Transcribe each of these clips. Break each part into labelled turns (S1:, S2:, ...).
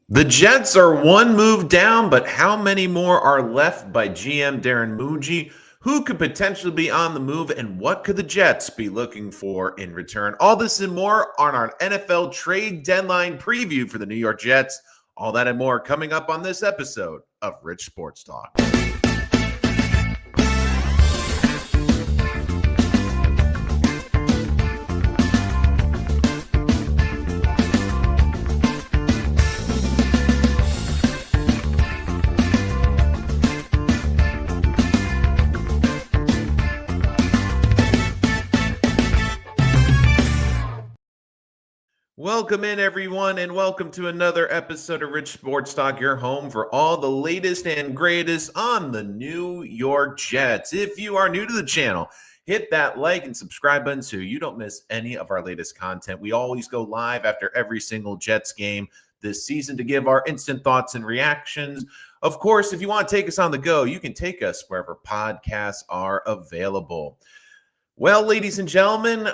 S1: The Jets are one move down, but how many more are left by GM Darren Muji? Who could potentially be on the move, and what could the Jets be looking for in return? All this and more on our NFL trade deadline preview for the New York Jets. All that and more coming up on this episode of Rich Sports Talk. Welcome in, everyone, and welcome to another episode of Rich Sports Talk, your home for all the latest and greatest on the New York Jets. If you are new to the channel, hit that like and subscribe button so you don't miss any of our latest content. We always go live after every single Jets game this season to give our instant thoughts and reactions. Of course, if you want to take us on the go, you can take us wherever podcasts are available. Well, ladies and gentlemen,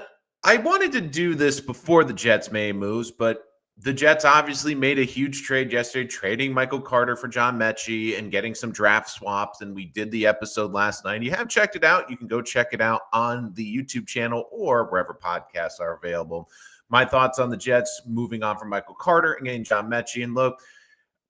S1: I wanted to do this before the Jets made moves, but the Jets obviously made a huge trade yesterday, trading Michael Carter for John Mechie and getting some draft swaps, and we did the episode last night. You have checked it out. You can go check it out on the YouTube channel or wherever podcasts are available. My thoughts on the Jets moving on from Michael Carter and getting John Mechie. And look,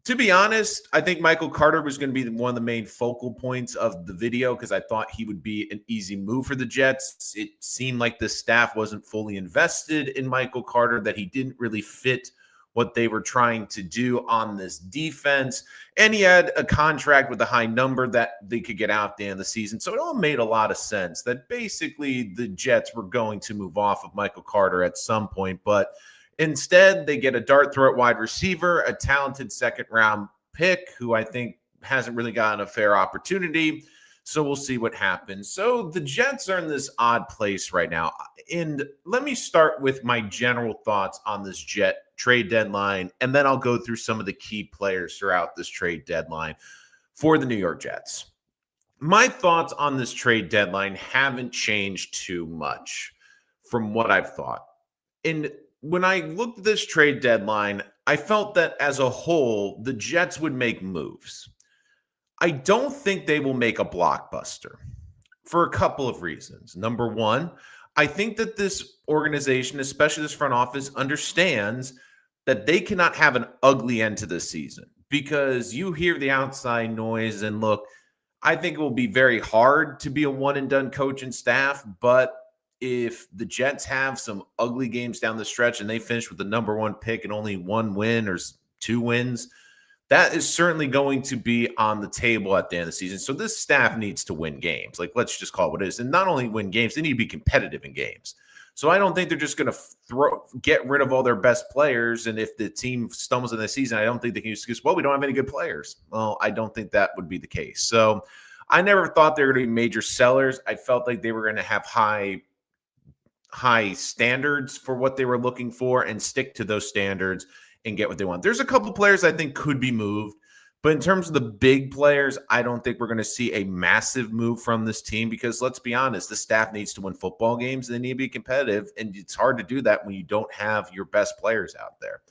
S1: to be honest, I think Michael Carter was going to be one of the main focal points of the video because I thought he would be an easy move for the Jets. It seemed like the staff wasn't fully invested in Michael Carter, that he didn't really fit what they were trying to do on this defense. And he had a contract with a high number that they could get out at the end of the season. So it all made a lot of sense that basically the Jets were going to move off of Michael Carter at some point. But instead, they get a dart throw at wide receiver, a talented second-round pick who I think hasn't really gotten a fair opportunity. So we'll see what happens. So the Jets are in this odd place right now. And let me start with my general thoughts on this Jet trade deadline, and then I'll go through some of the key players throughout this trade deadline for the New York Jets. My thoughts on this trade deadline haven't changed too much from what I've thought. And when I looked at this trade deadline, I felt that as a whole, the Jets would make moves. I don't think they will make a blockbuster for a couple of reasons. Number one, I think that this organization, especially this front office, understands that they cannot have an ugly end to this season because you hear the outside noise. And look, I think it will be very hard to be a one-and-done coach and staff, but if the Jets have some ugly games down the stretch and they finish with the number one pick and only one win or two wins, that is certainly going to be on the table at the end of the season. So this staff needs to win games. Like, let's just call it what it is. And not only win games, they need to be competitive in games. So I don't think they're just going to get rid of all their best players. And if the team stumbles in the season, I don't think they can use, well, we don't have any good players. Well, I don't think that would be the case. So I never thought they were going to be major sellers. I felt like they were going to have high standards for what they were looking for and stick to those standards and get what they want. There's a couple players I think could be moved, but in terms of the big players, I don't think we're going to see a massive move from this team because let's be honest, the staff needs to win football games. They need to be competitive, and it's hard to do that when you don't have your best players out there.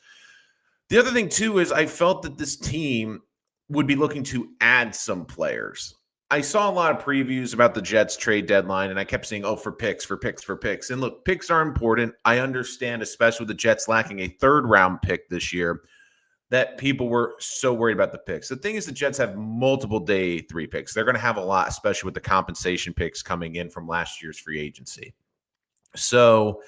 S1: The other thing too is I felt that this team would be looking to add some players. I saw a lot of previews about the Jets trade deadline, and I kept saying, oh, for picks. And look, picks are important. I understand, especially with the Jets lacking a third-round pick this year, that people were so worried about the picks. The thing is the Jets have multiple day 3 picks. They're going to have a lot, especially with the compensation picks coming in from last year's free agency. So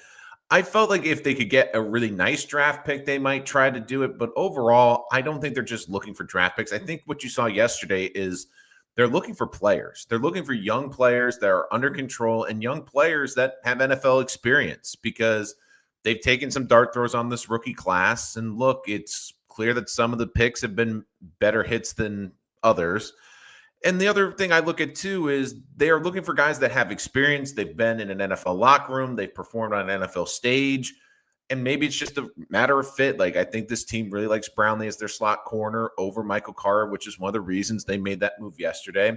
S1: I felt like if they could get a really nice draft pick, they might try to do it. But overall, I don't think they're just looking for draft picks. I think what you saw yesterday is they're looking for players. They're looking for young players that are under control and young players that have NFL experience because they've taken some dart throws on this rookie class. And look, it's clear that some of the picks have been better hits than others. And the other thing I look at too is they are looking for guys that have experience. They've been in an NFL locker room. They've performed on an NFL stage. And maybe it's just a matter of fit. Like, I think this team really likes Brownlee as their slot corner over Michael Carter, which is one of the reasons they made that move yesterday.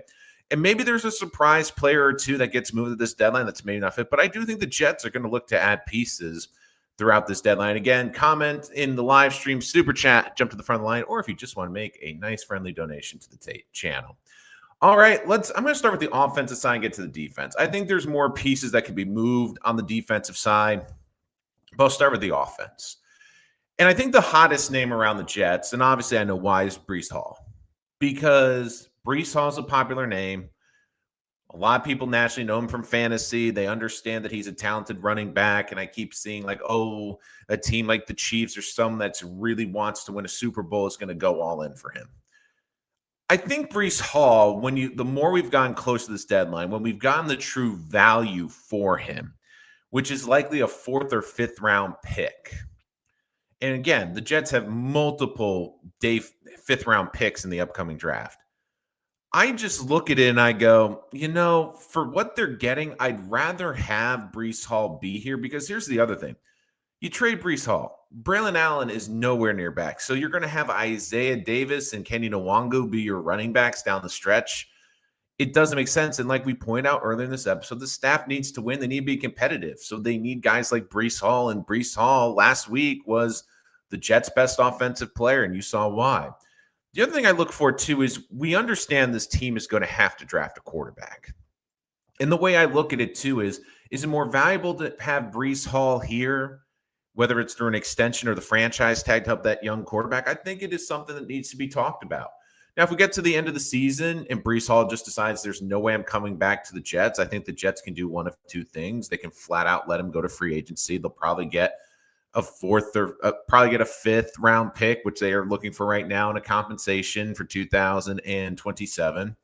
S1: And maybe there's a surprise player or two that gets moved at this deadline that's maybe not fit. But I do think the Jets are going to look to add pieces throughout this deadline. Again, comment in the live stream, super chat, jump to the front of the line, or if you just want to make a nice friendly donation to the channel. All right, I'm going to start with the offensive side and get to the defense. I think there's more pieces that could be moved on the defensive side, but I'll start with the offense. And I think the hottest name around the Jets, and obviously I know why, is Breece Hall, because Breece Hall is a popular name. A lot of people nationally know him from fantasy. They understand that he's a talented running back. And I keep seeing like, oh, a team like the Chiefs or some that's really wants to win a Super Bowl is going to go all in for him. I think Breece Hall, the more we've gotten close to this deadline, when we've gotten the true value for him, which is likely a 4th or 5th round pick. And again, the Jets have multiple 5th round picks in the upcoming draft. I just look at it and I go, for what they're getting, I'd rather have Breece Hall be here, because here's the other thing. You trade Breece Hall. Braylon Allen is nowhere near back. So you're going to have Isaiah Davis and Kenny Nwangu be your running backs down the stretch. It doesn't make sense. And like we pointed out earlier in this episode, the staff needs to win. They need to be competitive. So they need guys like Breece Hall. And Breece Hall last week was the Jets' best offensive player, and you saw why. The other thing I look for, too, is we understand this team is going to have to draft a quarterback. And the way I look at it, too, is it more valuable to have Breece Hall here, whether it's through an extension or the franchise tag to help that young quarterback? I think it is something that needs to be talked about. Now, if we get to the end of the season and Breece Hall just decides there's no way I'm coming back to the Jets, I think the Jets can do one of two things. They can flat out let him go to free agency. They'll probably get a 4th or probably get a 5th round pick, which they are looking for right now, in a compensation for 2027.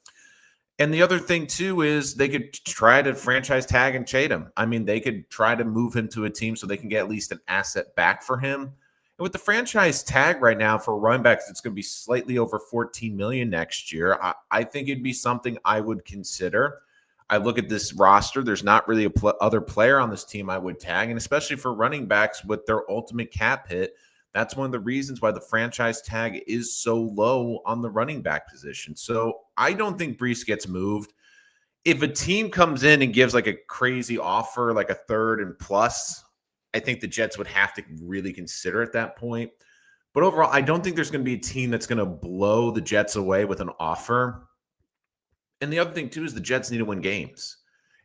S1: And the other thing, too, is they could try to franchise tag and trade him. I mean, they could try to move him to a team so they can get at least an asset back for him. And with the franchise tag right now for running backs, it's going to be slightly over $14 million next year. I think it'd be something I would consider. I look at this roster. There's not really other player on this team I would tag, and especially for running backs with their ultimate cap hit, that's one of the reasons why the franchise tag is so low on the running back position. So I don't think Breece gets moved. If a team comes in and gives like a crazy offer, like a 3rd and plus, I think the Jets would have to really consider at that point. But overall, I don't think there's going to be a team that's going to blow the Jets away with an offer. And the other thing, too, is the Jets need to win games.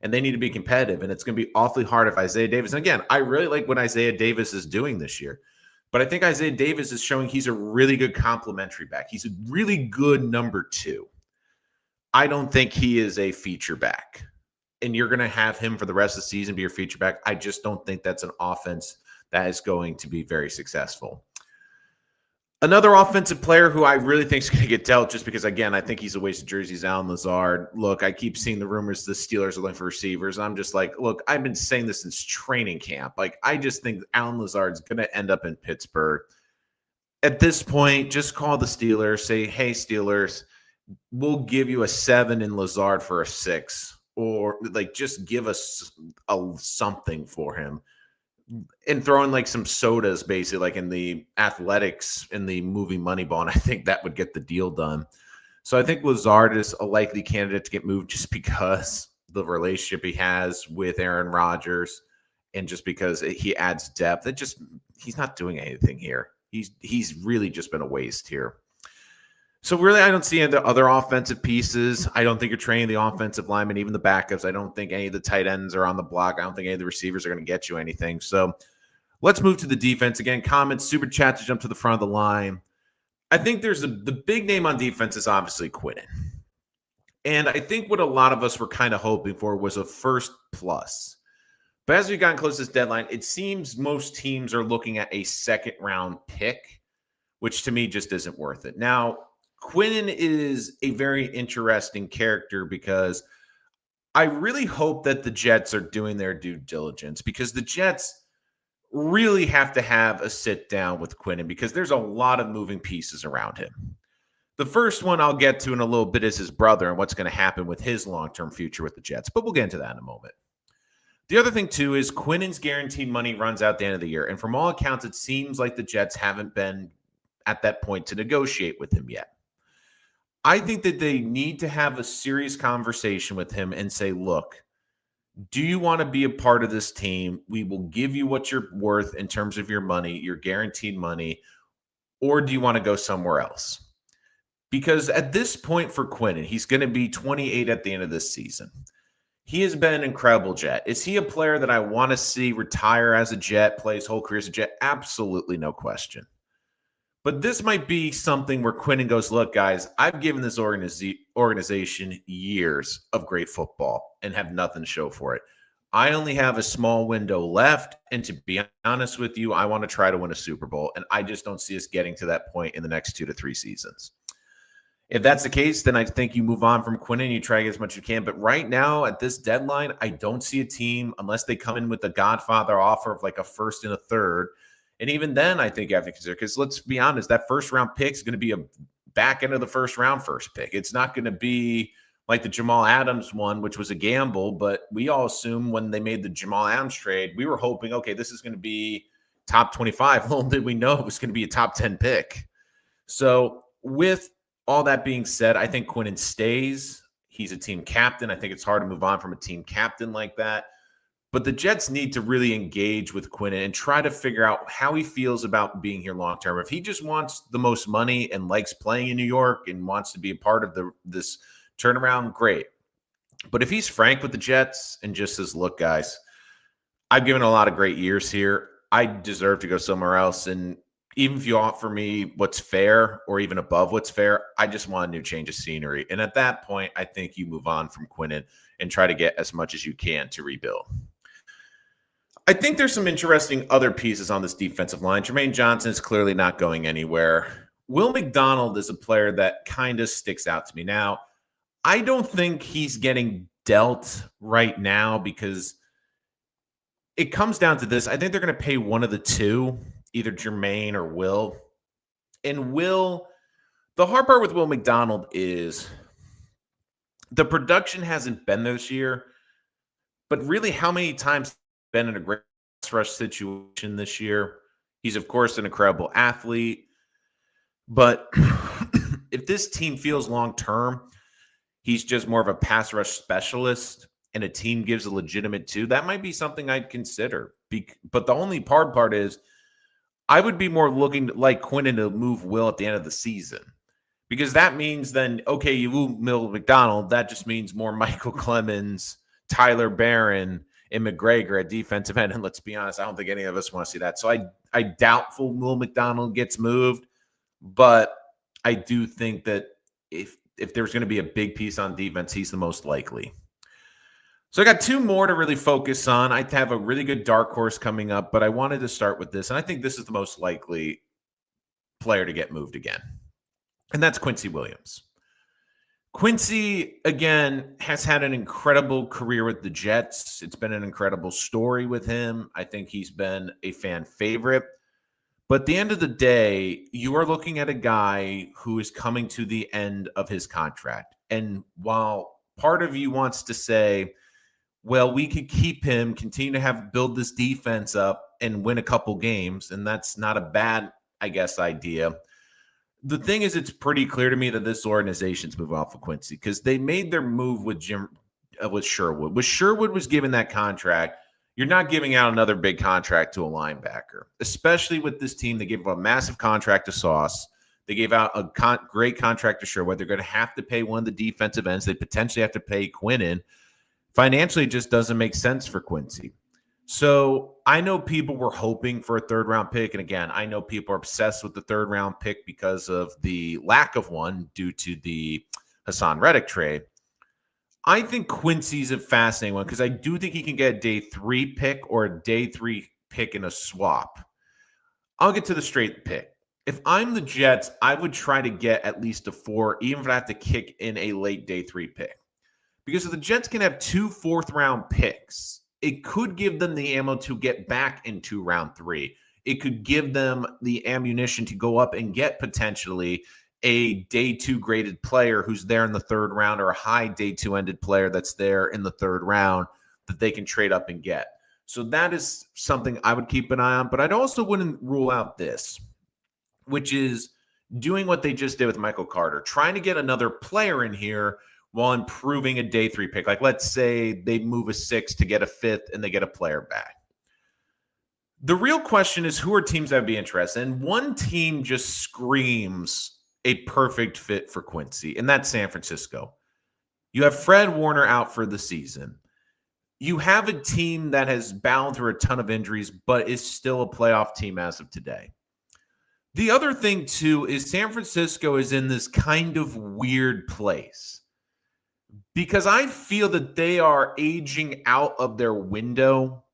S1: And they need to be competitive. And it's going to be awfully hard if Isaiah Davis. And again, I really like what Isaiah Davis is doing this year. But I think Isaiah Davis is showing he's a really good complementary back. He's a really good number 2. I don't think he is a feature back. And you're going to have him for the rest of the season be your feature back. I just don't think that's an offense that is going to be very successful. Another offensive player who I really think is going to get dealt, just because, again, I think he's a waste of jerseys, Allen Lazard. Look, I keep seeing the rumors the Steelers are looking for receivers. I'm just like, look, I've been saying this since training camp. Like, I just think Allen Lazard's going to end up in Pittsburgh. At this point, just call the Steelers. Say, hey, Steelers, we'll give you a 7 in Lazard for a 6. Or, like, just give us something for him. And throwing like some sodas, basically, like in the Athletics in the movie Moneyball, and I think that would get the deal done. So I think Lazard is a likely candidate to get moved just because the relationship he has with Aaron Rodgers, and just because he adds depth. He's not doing anything here. He's really just been a waste here. So really, I don't see any other offensive pieces. I don't think you're training the offensive linemen, even the backups. I don't think any of the tight ends are on the block. I don't think any of the receivers are going to get you anything. So let's move to the defense. Again, comments, super chat to jump to the front of the line. I think the big name on defense is obviously Quinnen. And I think what a lot of us were kind of hoping for was a first plus. But as we've gotten close to this deadline, it seems most teams are looking at a 2nd round pick, which to me just isn't worth it. Now, Quinnen is a very interesting character because I really hope that the Jets are doing their due diligence, because the Jets really have to have a sit down with Quinnen, because there's a lot of moving pieces around him. The first one I'll get to in a little bit is his brother and what's going to happen with his long-term future with the Jets, but we'll get into that in a moment. The other thing, too, is Quinnen's guaranteed money runs out at the end of the year, and from all accounts, it seems like the Jets haven't been at that point to negotiate with him yet. I think that they need to have a serious conversation with him and say, look, Do you want to be a part of this team? We will give you what you're worth in terms of your money, your guaranteed money, or do you want to go somewhere else? Because at this point for Quinnen, he's going to be 28 at the end of this season. He has been an incredible Jet. Is he a player that I want to see retire as a Jet, play his whole career as a Jet? Absolutely no question. But this might be something where Quinnen goes, look, guys, I've given this organization years of great football and have nothing to show for it. I only have a small window left. And to be honest with you, I want to try to win a Super Bowl. And I just don't see us getting to that point in the next 2 to 3 seasons. If that's the case, then I think you move on from Quinnen and you try to get as much as you can. But right now, at this deadline, I don't see a team, unless they come in with the Godfather offer of like a first and a third. And even then, I think you have to consider, because let's be honest, that first round pick is going to be a back end of the first pick. It's not going to be like the Jamal Adams one, which was a gamble. But we all assumed when they made the Jamal Adams trade, we were hoping, okay, this is going to be top 25. Little did we know it was going to be a top 10 pick. So with all that being said, I think Quinnen stays. He's a team captain. I think it's hard to move on from a team captain like that. But the Jets need to really engage with Quinnen and try to figure out how he feels about being here long term. If he just wants the most money and likes playing in New York and wants to be a part of this turnaround, great. But if he's frank with the Jets and just says, look, guys, I've given a lot of great years here. I deserve to go somewhere else. And even if you offer me what's fair or even above what's fair, I just want a new change of scenery. And at that point, I think you move on from Quinnen and try to get as much as you can to rebuild. I think there's some interesting other pieces on this defensive line. Jermaine Johnson is clearly not going anywhere. Will McDonald is a player that kind of sticks out to me. Now, I don't think he's getting dealt right now because it comes down to this. I think they're going to pay one of the two, either Jermaine or Will. And the hard part with Will McDonald is the production hasn't been there this year, but really how many times been in a great rush situation this year? He's, of course, an incredible athlete. But if this team feels long-term, he's just more of a pass rush specialist and a team gives a legitimate two, that might be something I'd consider. But the only hard part is I would be more looking like Quinnen to move Will at the end of the season. Because that means then, okay, you move Will McDonald. That just means more Michael Clemens, Tyler Barron, and McGregor at defensive end. And let's be honest, I don't think any of us want to see that. So I doubtful Will McDonald gets moved. But I do think that if there's going to be a big piece on defense, he's the most likely. So I got two more to really focus on. I have a really good dark horse coming up, but I wanted to start with this. And I think this is the most likely player to get moved again. And that's Quincy Williams. Quincy, again, has had an incredible career with the Jets. It's been an incredible story with him. I think he's been a fan favorite. But at the end of the day, you are looking at a guy who is coming to the end of his contract. And while part of you wants to say, well, we could keep him, continue to build this defense up and win a couple games, and that's not a bad, I guess, idea. The thing is, it's pretty clear to me that this organization's moving off of Quincy because they made their move with Sherwood. When Sherwood was given that contract, you're not giving out another big contract to a linebacker, especially with this team. They gave a massive contract to Sauce. They gave out a great contract to Sherwood. They're going to have to pay one of the defensive ends. They potentially have to pay Quinnen. Financially, it just doesn't make sense for Quincy. So I know people were hoping for a third-round pick. And again, I know people are obsessed with the third-round pick because of the lack of one due to the Hassan Reddick trade. I think Quincy's a fascinating one because I do think he can get a day 3 pick or a day 3 pick in a swap. I'll get to the straight pick. If I'm the Jets, I would try to get at least a 4, even if I have to kick in a late day 3 pick. Because if the Jets can have 2 fourth-round picks, it could give them the ammo to get back into round 3. It could give them the ammunition to go up and get potentially a day 2 graded player who's there in the 3rd round or a high day 2 ended player that's there in the 3rd round that they can trade up and get. So that is something I would keep an eye on. But I'd also wouldn't rule out this, which is doing what they just did with Michael Carter, trying to get another player in here while improving a day 3 pick. Like, let's say they move a 6 to get a 5th and they get a player back. The real question is, who are teams that would be interested? And one team just screams a perfect fit for Quincy, and that's San Francisco. You have Fred Warner out for the season. You have a team that has battled through a ton of injuries, but is still a playoff team as of today. The other thing, too, is San Francisco is in this kind of weird place because I feel that they are aging out of their window.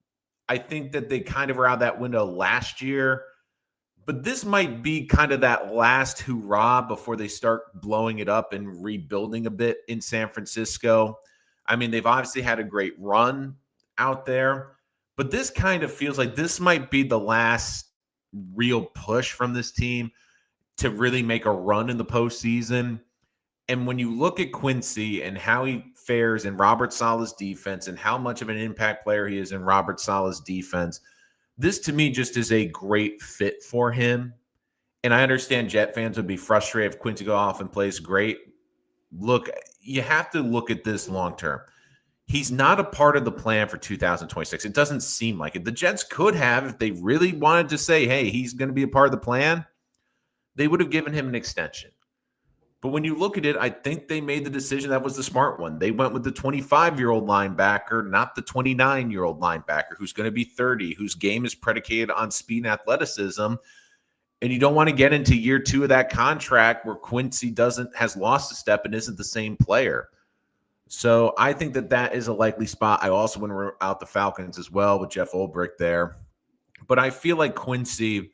S1: I think that they kind of were out that window last year, but this might be kind of that last hurrah before they start blowing it up and rebuilding a bit in San Francisco. I mean, they've obviously had a great run out there, but this kind of feels like this might be the last real push from this team to really make a run in the postseason. And when you look at Quincy and how he fares in Robert Saleh's defense and how much of an impact player he is in Robert Saleh's defense, this to me just is a great fit for him. And I understand Jet fans would be frustrated if Quincy goes off and plays great. Look, you have to look at this long term. He's not a part of the plan for 2026. It doesn't seem like it. The Jets could have, if they really wanted to say, hey, he's going to be a part of the plan, they would have given him an extension. But when you look at it, I think they made the decision that was the smart one. They went with the 25-year-old linebacker, not the 29-year-old linebacker who's going to be 30, whose game is predicated on speed and athleticism. And you don't want to get into year 2 of that contract where Quincy has lost a step and isn't the same player. So I think that is a likely spot. I also went out the Falcons as well with Jeff Ulbrich there. But I feel like Quincy,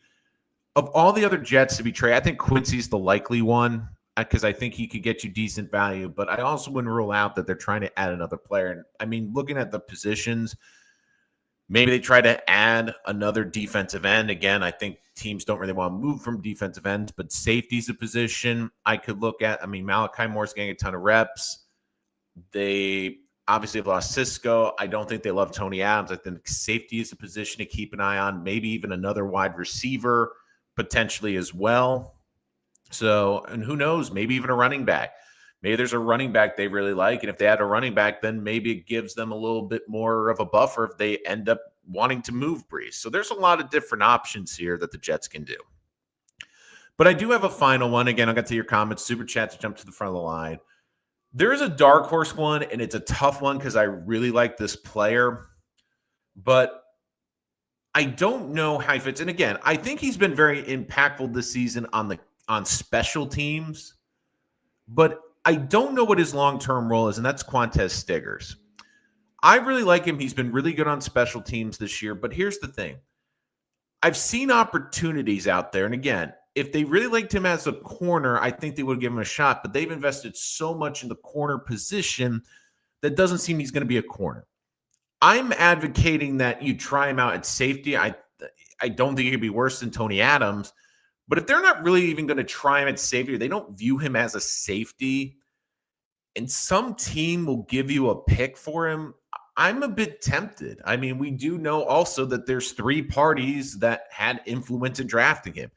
S1: of all the other Jets to be traded, I think Quincy's the likely one, because I think he could get you decent value. But I also wouldn't rule out that they're trying to add another player. And I mean, looking at the positions, maybe they try to add another defensive end. Again, I think teams don't really want to move from defensive ends, but safety's a position I could look at. I mean, Malachi Moore's getting a ton of reps. They obviously have lost Cisco. I don't think they love Tony Adams. I think safety is a position to keep an eye on, maybe even another wide receiver potentially as well. So, and who knows, maybe even a running back. Maybe there's a running back they really like, and if they add a running back, then maybe it gives them a little bit more of a buffer if they end up wanting to move Brees. So there's a lot of different options here that the Jets can do. But I do have a final one. Again, I'll get to your comments. Super chat to jump to the front of the line. There is a dark horse one, and it's a tough one because I really like this player, but I don't know how he fits. And again, I think he's been very impactful this season on special teams, but I don't know what his long-term role is, and that's Quantez Stiggers. I really like him. He's been really good on special teams this year, but here's the thing. I've seen opportunities out there, and again, if they really liked him as a corner, I think they would give him a shot, but they've invested so much in the corner position that doesn't seem he's going to be a corner. I'm advocating that you try him out at safety. I don't think he could be worse than Tony Adams, but if they're not really even going to try him at safety, they don't view him as a safety, and some team will give you a pick for him, I'm a bit tempted. I mean, we do know also that there's 3 parties that had influence in drafting him.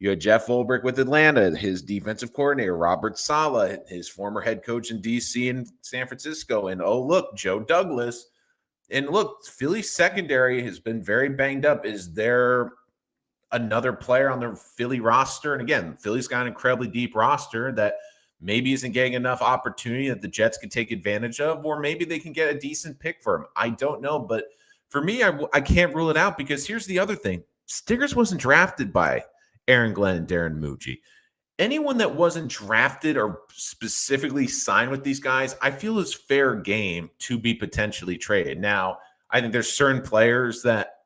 S1: You had Jeff Ulbrich with Atlanta, his defensive coordinator, Robert Saleh, his former head coach in D.C. and San Francisco, and oh, look, Joe Douglas. And look, Philly's secondary has been very banged up. Is there another player on the Philly roster? And again, Philly's got an incredibly deep roster that maybe isn't getting enough opportunity that the Jets can take advantage of, or maybe they can get a decent pick for him. I don't know. But for me, I can't rule it out because here's the other thing. Stiggers wasn't drafted by Aaron Glenn and Darren Mucci. Anyone that wasn't drafted or specifically signed with these guys, I feel is fair game to be potentially traded. Now, I think there's certain players that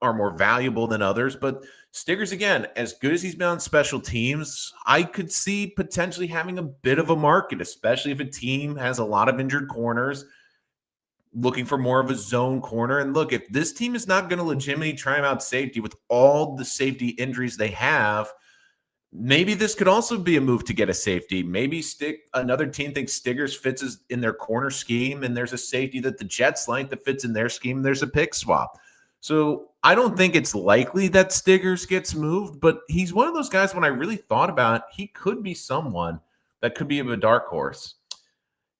S1: are more valuable than others, but Stiggers, again, as good as he's been on special teams, I could see potentially having a bit of a market, especially if a team has a lot of injured corners looking for more of a zone corner. And look, if this team is not going to legitimately try him out safety with all the safety injuries they have, maybe this could also be a move to get a safety. Maybe another team thinks Stiggers fits in their corner scheme, and there's a safety that the Jets like that fits in their scheme. There's a pick swap. So I don't think it's likely that Stiggers gets moved, but he's one of those guys when I really thought about it, he could be someone that could be a dark horse.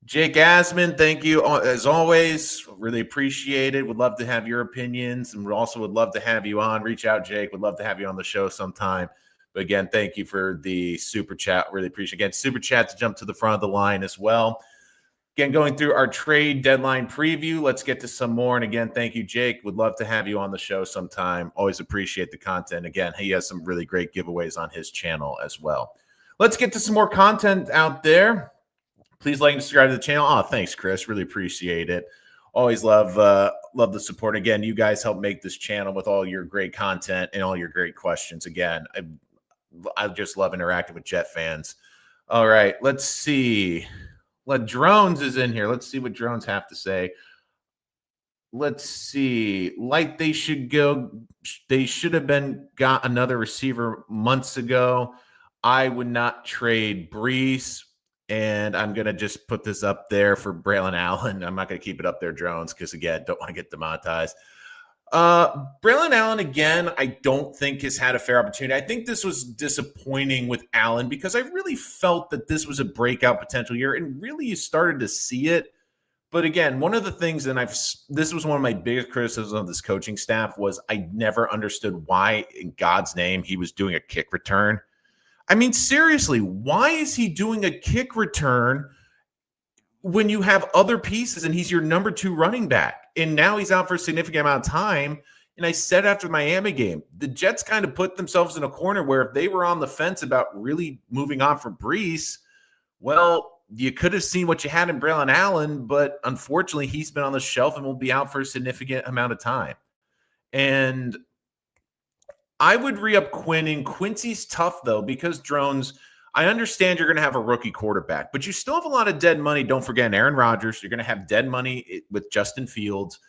S1: Jake Asman, thank you as always. Really appreciate it. Would love to have your opinions, and we also would love to have you on. Reach out, Jake. Would love to have you on the show sometime. But again, thank you for the super chat. Really appreciate it. Again, super chat to jump to the front of the line as well. Again, going through our trade deadline preview. Let's get to some more. And again, thank you, Jake. Would love to have you on the show sometime. Always appreciate the content. Again, he has some really great giveaways on his channel as well. Let's get to some more content out there. Please like and subscribe to the channel. Oh, thanks, Chris. Really appreciate it. Always love the support. Again, you guys help make this channel with all your great content and all your great questions. Again, I just love interacting with Jet fans. All right, let's see. Drones is in here. Let's see what Drones have to say. Let's see. Like they should go. They should have got another receiver months ago. I would not trade Brees. And I'm going to just put this up there for Braylon Allen. I'm not going to keep it up there, Drones, because, again, don't want to get demonetized. Braylon Allen, again, I don't think has had a fair opportunity. I think this was disappointing with Allen because I really felt that this was a breakout potential year, and really you started to see it. But again, one of the things, and this was one of my biggest criticisms of this coaching staff, was I never understood why, in God's name, he was doing a kick return. I mean, seriously, why is he doing a kick return when you have other pieces and he's your number 2 running back? And now he's out for a significant amount of time. And I said after the Miami game, the Jets kind of put themselves in a corner where if they were on the fence about really moving on for Brees, well, you could have seen what you had in Braylon Allen, but unfortunately, he's been on the shelf and will be out for a significant amount of time. And I would re-up Quinn, and Quincy's tough, though, because Drones, I understand you're going to have a rookie quarterback, but you still have a lot of dead money. Don't forget Aaron Rodgers. You're going to have dead money with Justin Fields.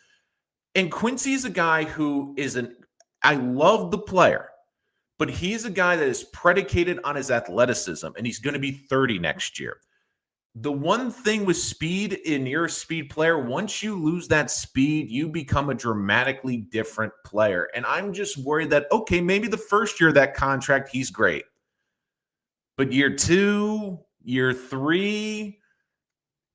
S1: And Quincy is a guy who I love the player, but he's a guy that is predicated on his athleticism, and he's going to be 30 next year. The one thing with speed, and you're a speed player, once you lose that speed, you become a dramatically different player. And I'm just worried that, okay, maybe the first year of that contract, he's great. But year 2, year 3,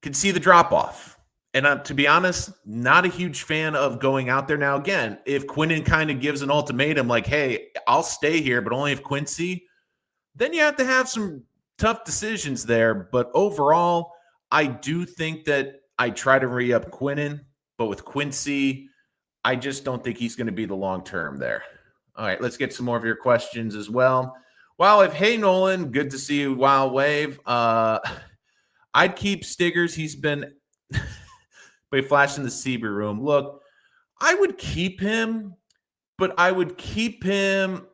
S1: could see the drop-off. And to be honest, not a huge fan of going out there. Now, again, if Quinnen kind of gives an ultimatum like, hey, I'll stay here, but only if Quincy, then you have to have some tough decisions there. But overall, I do think that I try to re-up Quinnen, but with Quincy, I just don't think he's going to be the long term there. All right, let's get some more of your questions as well. Wild Wave, hey Nolan, good to see you, Wild Wave. I'd keep Stiggers. He's been by flashing the Seaber room. Look, I would keep him, but I would keep him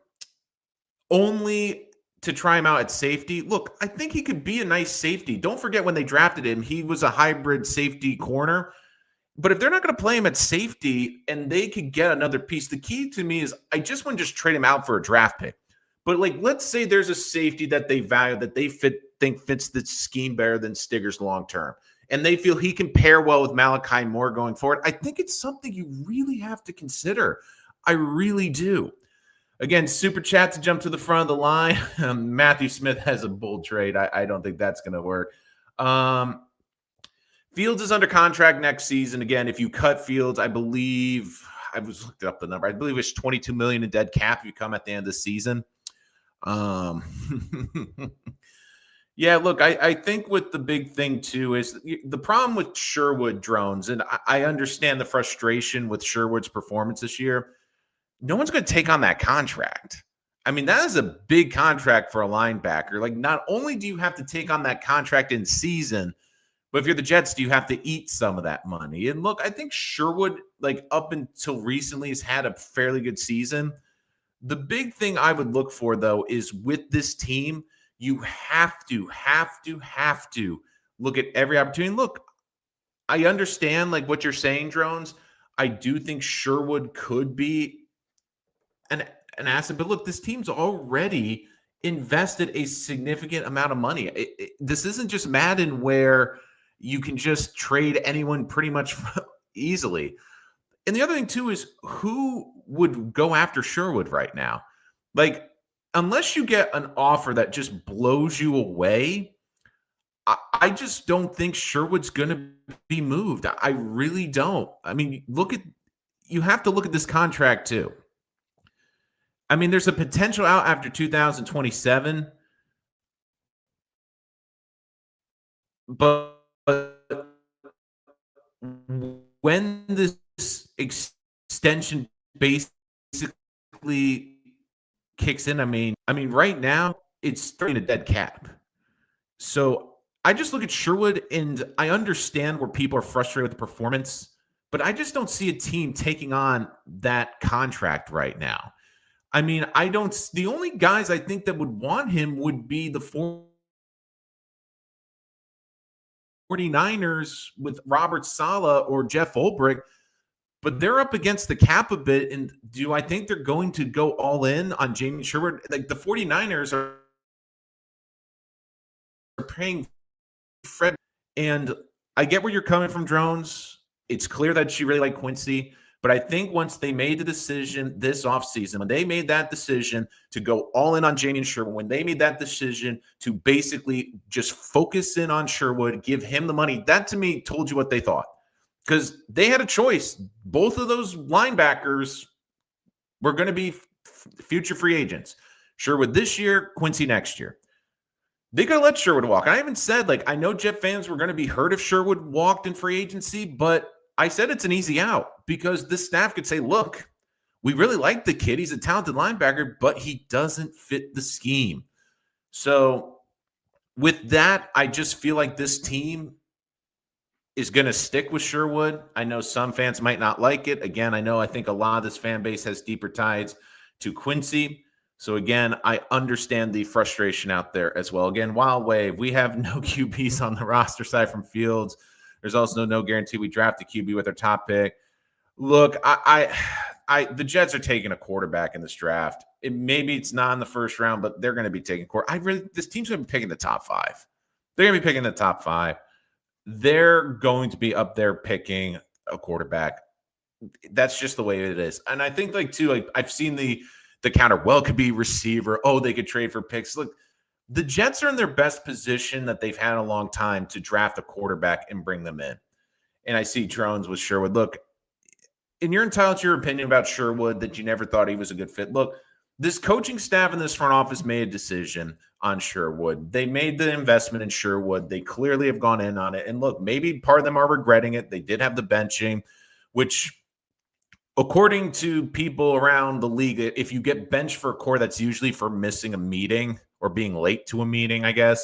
S1: only to try him out at safety. Look, I think he could be a nice safety. Don't forget when they drafted him, he was a hybrid safety corner. But if they're not going to play him at safety and they could get another piece, the key to me is I just want to just trade him out for a draft pick. But like, let's say there's a safety that they value, that they think fits the scheme better than Stiggers long term, and they feel he can pair well with Malachi Moore going forward. I think it's something you really have to consider. I really do. Again, super chat to jump to the front of the line. Matthew Smith has a bold trade. I don't think that's going to work. Fields is under contract next season. Again, if you cut Fields, I believe I was looking up the number. I believe it's $22 million in dead cap if you come at the end of the season. Yeah, look, I think with the big thing too is the problem with Sherwood, Drones, and I understand the frustration with Sherwood's performance this year. No one's going to take on that contract. I mean, that is a big contract for a linebacker. Like, not only do you have to take on that contract in season, but if you're the Jets, do you have to eat some of that money? And look, I think Sherwood, like up until recently, has had a fairly good season. The big thing I would look for, though, is with this team, you have to look at every opportunity. Look, I understand like what you're saying, Drones. I do think Sherwood could be an asset, but look, this team's already invested a significant amount of money. This isn't just Madden where you can just trade anyone pretty much easily. And the other thing too is who would go after Sherwood right now? Like, unless you get an offer that just blows you away, I just don't think Sherwood's going to be moved. I really don't. I mean, you have to look at this contract too. I mean, there's a potential out after 2027, but when this extension basically kicks in, I mean, right now it's throwing a dead cap. So I just look at Sherwood and I understand where people are frustrated with the performance, but I just don't see a team taking on that contract right now. I mean, I don't. The only guys I think that would want him would be the 49ers with Robert Saleh or Jeff Ulbrich, but they're up against the cap a bit. And do I think they're going to go all in on Jamie Sherwood? Like the 49ers are paying Fred. And I get where you're coming from, Drones. It's clear that she really liked Quincy. But I think once they made the decision this offseason, when they made that decision to go all in on Jamie Sherwood, when they made that decision to basically just focus in on Sherwood, give him the money, that to me told you what they thought. Because they had a choice. Both of those linebackers were going to be future free agents. Sherwood this year, Quincy next year. They could have let Sherwood walk. I even said, like, I know Jet fans were going to be hurt if Sherwood walked in free agency, but I said it's an easy out because this staff could say, look, we really like the kid. He's a talented linebacker, but he doesn't fit the scheme. So with that, I just feel like this team is going to stick with Sherwood. I know some fans might not like it. Again, I think a lot of this fan base has deeper ties to Quincy. So again, I understand the frustration out there as well. Again, Wild Wave, we have no QBs on the roster side from Fields. There's also no guarantee we draft a QB with our top pick. Look, the Jets are taking a quarterback in this draft. Maybe it's not in the first round, but they're going to be taking this team's going to be picking the top 5. They're going to be picking the top 5. They're going to be up there picking a quarterback. That's just the way it is. And I think I've seen the counter, well, it could be receiver. Oh, they could trade for picks. Look, the Jets are in their best position that they've had in a long time to draft a quarterback and bring them in. And I see Drones with Sherwood. Look, and you're entitled to your opinion about Sherwood that you never thought he was a good fit. Look, this coaching staff and this front office made a decision on Sherwood. They made the investment in Sherwood. They clearly have gone in on it. And look, maybe part of them are regretting it. They did have the benching, which according to people around the league, if you get benched for a core, that's usually for missing a meeting or being late to a meeting, I guess.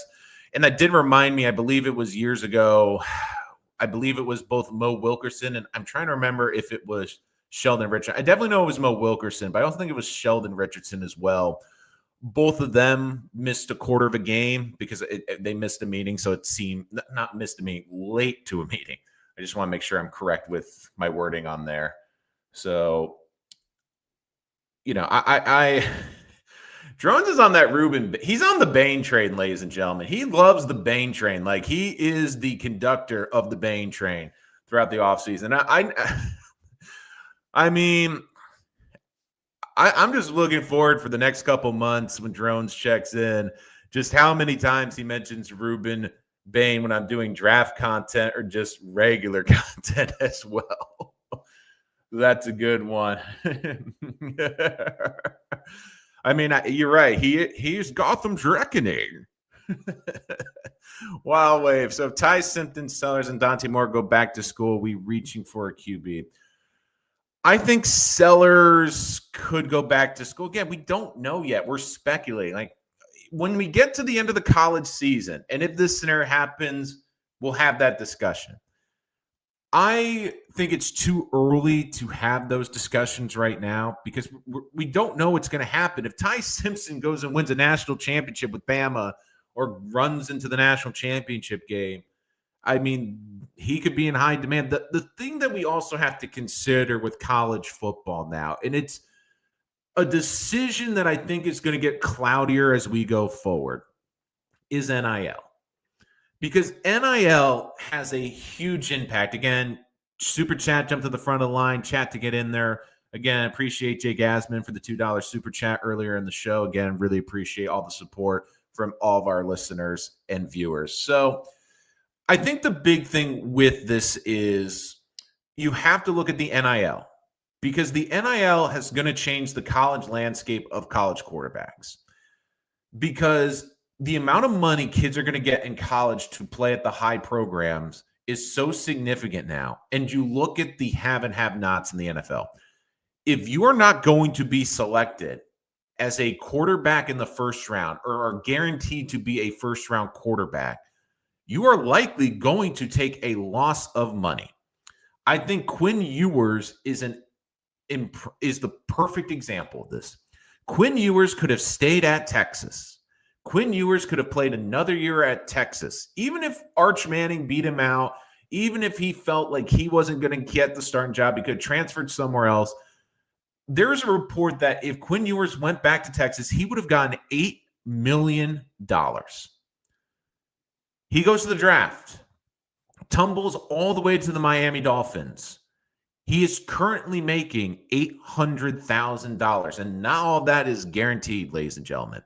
S1: And that did remind me, I believe it was years ago. I believe it was both Mo Wilkerson and I'm trying to remember if it was Sheldon Richardson. I definitely know it was Mo Wilkerson, but I also think it was Sheldon Richardson as well. Both of them missed a quarter of a game because they missed a meeting. So it seemed not missed a meeting, late to a meeting. I just want to make sure I'm correct with my wording on there. So, I Drones is on that Ruben. He's on the Bane train, ladies and gentlemen. He loves the Bane train. Like he is the conductor of the Bane train throughout the offseason. I'm just looking forward for the next couple months when Drones checks in, just how many times he mentions Ruben Bane when I'm doing draft content or just regular content as well. That's a good one. I mean, you're right. He's Gotham's reckoning. Wild Wave. So if Ty Simpson, Sellers, and Dante Moore go back to school, we reaching for a QB. I think Sellers could go back to school. Again, we don't know yet. We're speculating. Like when we get to the end of the college season, and if this scenario happens, we'll have that discussion. I think it's too early to have those discussions right now because we don't know what's going to happen. If Ty Simpson goes and wins a national championship with Bama or runs into the national championship game, I mean, he could be in high demand. The thing that we also have to consider with college football now, and it's a decision that I think is going to get cloudier as we go forward, is NIL. Because NIL has a huge impact. Again, super chat, jump to the front of the line, chat to get in there. Again, appreciate Jay Gasman for the $2 super chat earlier in the show. Again, really appreciate all the support from all of our listeners and viewers. So I think the big thing with this is you have to look at the NIL, because the NIL is going to change the college landscape of college quarterbacks, because the amount of money kids are going to get in college to play at the high programs is so significant now. And you look at the have and have nots in the NFL. If you are not going to be selected as a quarterback in the first round, or are guaranteed to be a first round quarterback, you are likely going to take a loss of money. I think Quinn Ewers is the perfect example of this. Quinn Ewers could have stayed at Texas. Quinn Ewers could have played another year at Texas. Even if Arch Manning beat him out, even if he felt like he wasn't going to get the starting job, he could have transferred somewhere else. There's a report that if Quinn Ewers went back to Texas, he would have gotten $8 million. He goes to the draft, tumbles all the way to the Miami Dolphins. He is currently making $800,000, and not all that is guaranteed, ladies and gentlemen.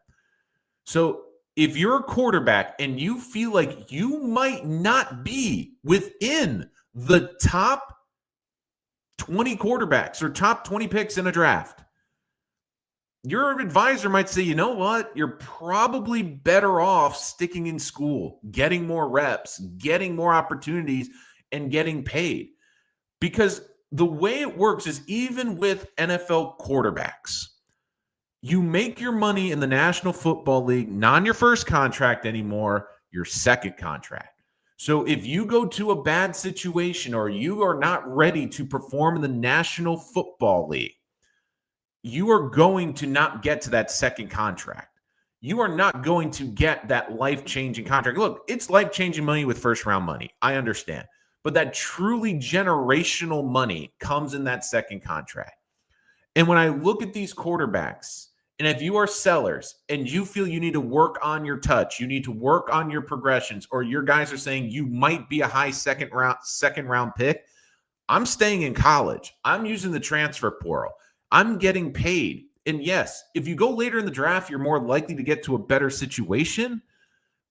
S1: So if you're a quarterback and you feel like you might not be within the top 20 quarterbacks or top 20 picks in a draft, your advisor might say, you know what? You're probably better off sticking in school, getting more reps, getting more opportunities, and getting paid. Because the way it works is, even with NFL quarterbacks, you make your money in the National Football League, not your first contract anymore, your second contract. So if you go to a bad situation, or you are not ready to perform in the National Football League, you are going to not get to that second contract. You are not going to get that life-changing contract. Look, it's life-changing money with first-round money. I understand. But that truly generational money comes in that second contract. And when I look at these quarterbacks, and if you are sellers and you feel you need to work on your touch, you need to work on your progressions, or your guys are saying you might be a high second round pick, I'm staying in college. I'm using the transfer portal. I'm getting paid. And yes, if you go later in the draft, you're more likely to get to a better situation.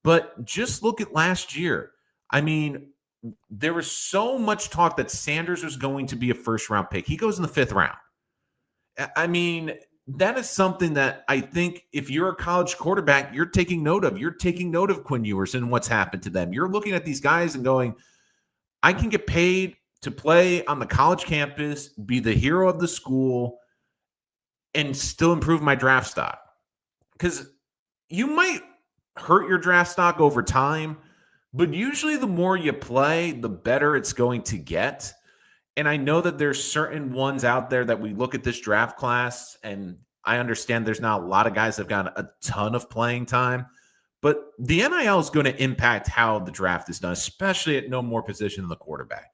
S1: But just look at last year. I mean, there was so much talk that Sanders was going to be a first-round pick. He goes in the 5th round. I mean, that is something that I think if you're a college quarterback, you're taking note of. You're taking note of Quinn Ewers and what's happened to them. You're looking at these guys and going, I can get paid to play on the college campus, be the hero of the school, and still improve my draft stock. Because you might hurt your draft stock over time, but usually the more you play, the better it's going to get. And I know that there's certain ones out there that we look at this draft class, and I understand there's not a lot of guys that have got a ton of playing time, but the NIL is going to impact how the draft is done, especially at no more position than the quarterback.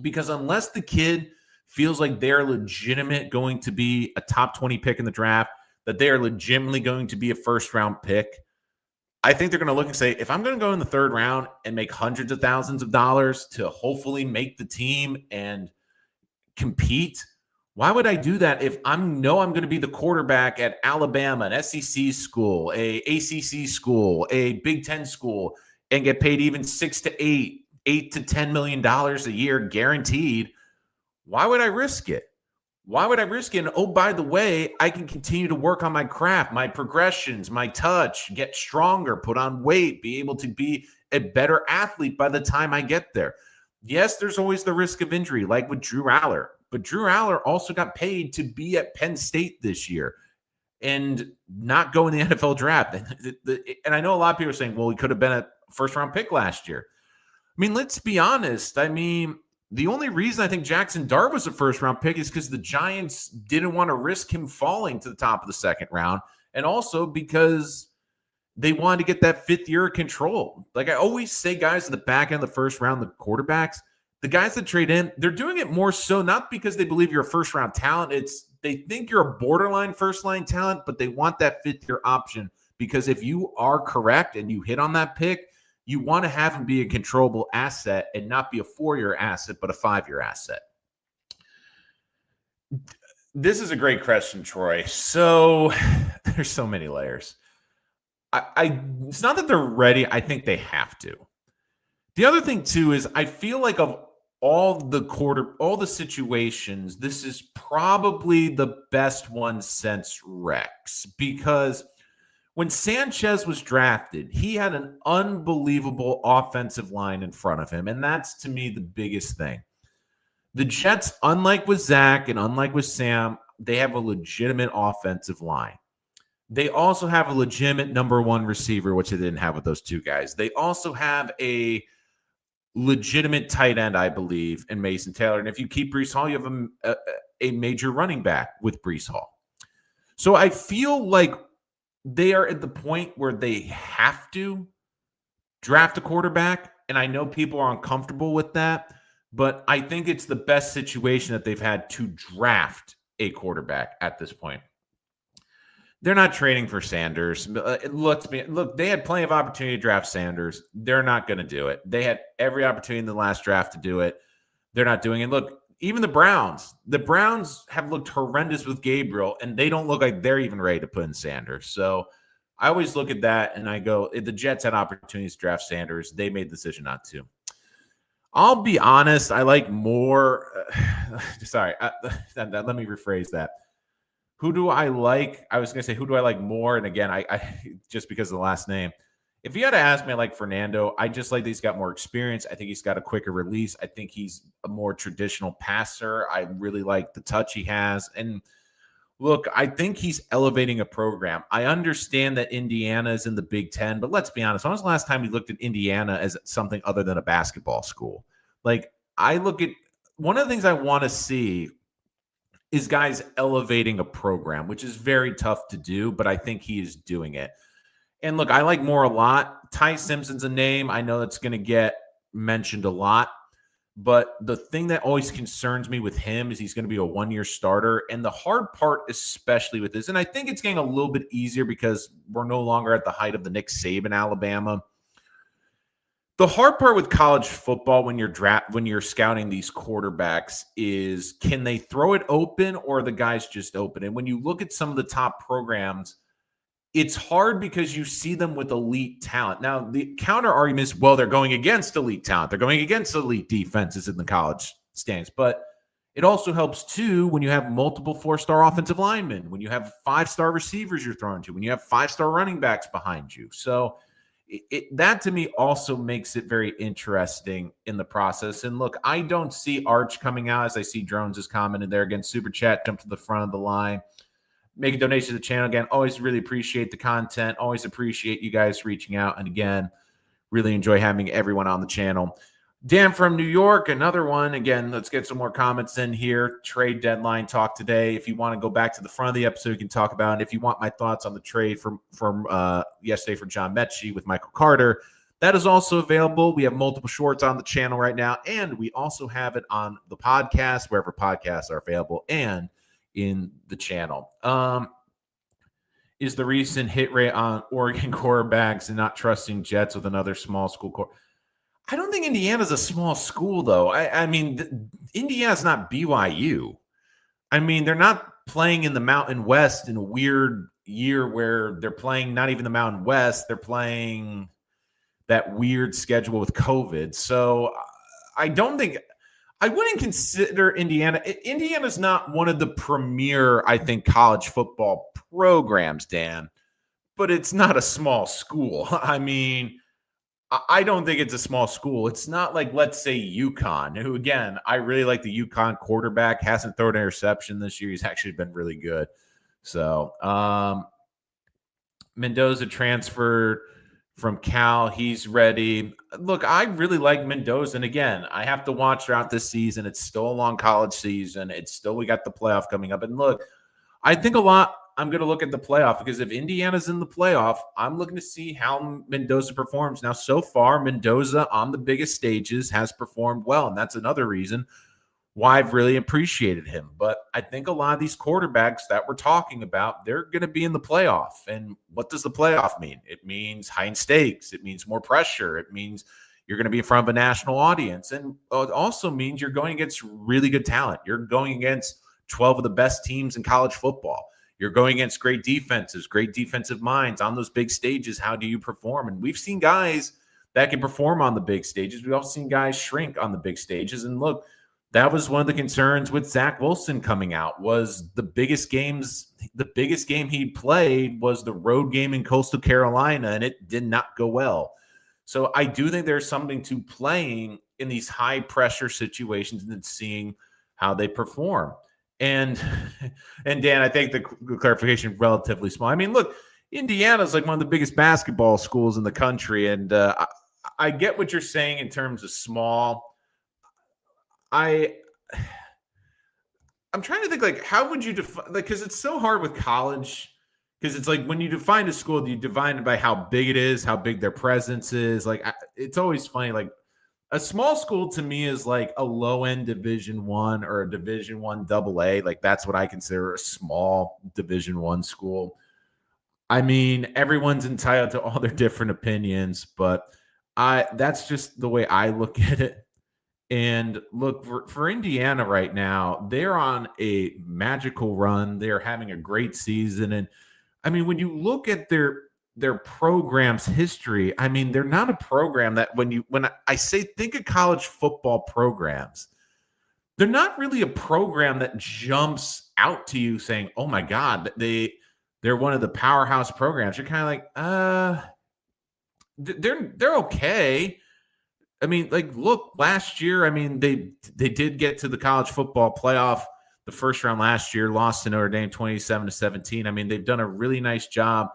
S1: Because unless the kid feels like they're legitimate going to be a top 20 pick in the draft, that they are legitimately going to be a first-round pick, I think they're going to look and say, if I'm going to go in the 3rd round and make hundreds of thousands of dollars to hopefully make the team and compete, why would I do that if I know I'm going to be the quarterback at Alabama, an SEC school, a ACC school, a Big Ten school, and get paid even $6 to $8 to $10 million a year guaranteed? Why would I risk it? Why would I risk it? And oh, by the way, I can continue to work on my craft, my progressions, my touch, get stronger, put on weight, be able to be a better athlete by the time I get there. Yes, there's always the risk of injury, like with Drew Aller. But Drew Aller also got paid to be at Penn State this year and not go in the NFL draft. And I know a lot of people are saying, well, he could have been a first-round pick last year. I mean, let's be honest. I mean, the only reason I think Jackson Dart was a first-round pick is because the Giants didn't want to risk him falling to the top of the 2nd round, and also because they wanted to get that 5th year of control. Like I always say, guys in the back end of the 1st round, the quarterbacks, the guys that trade in, they're doing it more so not because they believe you're a first-round talent. It's they think you're a borderline first-line talent, but they want that 5th year option because if you are correct and you hit on that pick, you want to have him be a controllable asset and not be a 4-year asset, but a 5-year asset. This is a great question, Troy. So there's so many layers. It's not that they're ready. I think they have to. The other thing too is I feel like of all the situations, this is probably the best one since Rex, because when Sanchez was drafted, he had an unbelievable offensive line in front of him. And that's, to me, the biggest thing. The Jets, unlike with Zach and unlike with Sam, they have a legitimate offensive line. They also have a legitimate number one receiver, which they didn't have with those two guys. They also have a legitimate tight end, I believe, in Mason Taylor. And if you keep Breece Hall, you have a major running back with Breece Hall. So I feel like they are at the point where they have to draft a quarterback. And I know people are uncomfortable with that, but I think it's the best situation that they've had to draft a quarterback at this point. They're not trading for Sanders. Look, they had plenty of opportunity to draft Sanders. They're not going to do it. They had every opportunity in the last draft to do it. They're not doing it. Look, even the Browns have looked horrendous with Gabriel, and they don't look like they're even ready to put in Sanders. So I always look at that and I go, if the Jets had opportunities to draft Sanders, they made the decision not to. I'll be honest, I like more. Sorry, let me rephrase that. Who do I like? I was going to say, who do I like more? And again, I just because of the last name. If you had to ask me, I like Fernando. I just like that he's got more experience. I think he's got a quicker release. I think he's a more traditional passer. I really like the touch he has. And look, I think he's elevating a program. I understand that Indiana is in the Big Ten, but let's be honest. When was the last time we looked at Indiana as something other than a basketball school? Like, I look at one of the things I want to see is guys elevating a program, which is very tough to do, but I think he is doing it. And look, I like Moore a lot. Ty Simpson's a name I know that's going to get mentioned a lot. But the thing that always concerns me with him is he's going to be a one-year starter. And the hard part, especially with this, and I think it's getting a little bit easier because we're no longer at the height of the Nick Saban Alabama. The hard part with college football when you're scouting these quarterbacks is, can they throw it open or are the guys just open? And when you look at some of the top programs, it's hard because you see them with elite talent. Now, the counter argument is, well, they're going against elite talent. They're going against elite defenses in the college stands. But it also helps, too, when you have multiple four-star offensive linemen, when you have five-star receivers you're throwing to, when you have five-star running backs behind you. So that, to me, also makes it very interesting in the process. And, look, I don't see Arch coming out, as I see Drones has commented there. Again, Super Chat, jump to the front of the line. Make a donation to the channel. Again, always really appreciate the content. Always appreciate you guys reaching out. And again, really enjoy having everyone on the channel. Dan from New York, another one. Again, let's get some more comments in here. Trade deadline talk today. If you want to go back to the front of the episode, you can talk about it. If you want my thoughts on the trade from yesterday for John Mechie with Michael Carter, that is also available. We have multiple shorts on the channel right now, and we also have it on the podcast, wherever podcasts are available, and in the channel. Is the recent hit rate on Oregon quarterbacks and not trusting Jets with another small school core? I don't think Indiana's a small school, though. I mean, Indiana's not BYU. I mean, they're not playing in the Mountain West in a weird year where they're playing not even the Mountain West. They're playing that weird schedule with COVID. So I wouldn't consider Indiana. Indiana's not one of the premier, I think, college football programs, Dan, but it's not a small school. I mean, I don't think it's a small school. It's not like, let's say, UConn, who, again, I really like the UConn quarterback. Hasn't thrown an interception this year. He's actually been really good. So Mendoza transferred from Cal. He's ready. Look, I really like Mendoza. And again, I have to watch throughout this season. It's still a long college season. We got the playoff coming up. And look, I think I'm going to look at the playoff because if Indiana's in the playoff, I'm looking to see how Mendoza performs. Now, so far, Mendoza on the biggest stages has performed well. And that's another reason why I've really appreciated him. But I think a lot of these quarterbacks that we're talking about, they're going to be in the playoff. And what does the playoff mean? It means high stakes. It means more pressure. It means you're going to be in front of a national audience. And it also means you're going against really good talent. You're going against 12 of the best teams in college football. You're going against great defenses, great defensive minds on those big stages. How do you perform? And we've seen guys that can perform on the big stages. We've also seen guys shrink on the big stages. And look, that was one of the concerns with Zach Wilson coming out. Was the biggest game he played was the road game in Coastal Carolina, and it did not go well. So I do think there's something to playing in these high pressure situations and seeing how they perform. And Dan, I think the clarification relatively small. I mean, look, Indiana's like one of the biggest basketball schools in the country, and I get what you're saying in terms of small. I'm trying to think, like, how would you define, like, because it's so hard with college, because it's like when you define a school, you define it by how big it is, how big their presence is. Like, it's always funny. Like, a small school to me is like a low end Division I or a Division I AA. Like, that's what I consider a small Division I school. I mean, everyone's entitled to all their different opinions, but that's just the way I look at it. And look, for Indiana right now, they're on a magical run. They're having a great season. And I mean, when you look at their program's history, I mean, they're not a program that when I say think of college football programs, they're not really a program that jumps out to you saying, "Oh my God, they're one of the powerhouse programs." You're kind of like, they're okay. I mean, like, look, last year, I mean, they did get to the college football playoff the first round last year, lost to Notre Dame 27-17. I mean, they've done a really nice job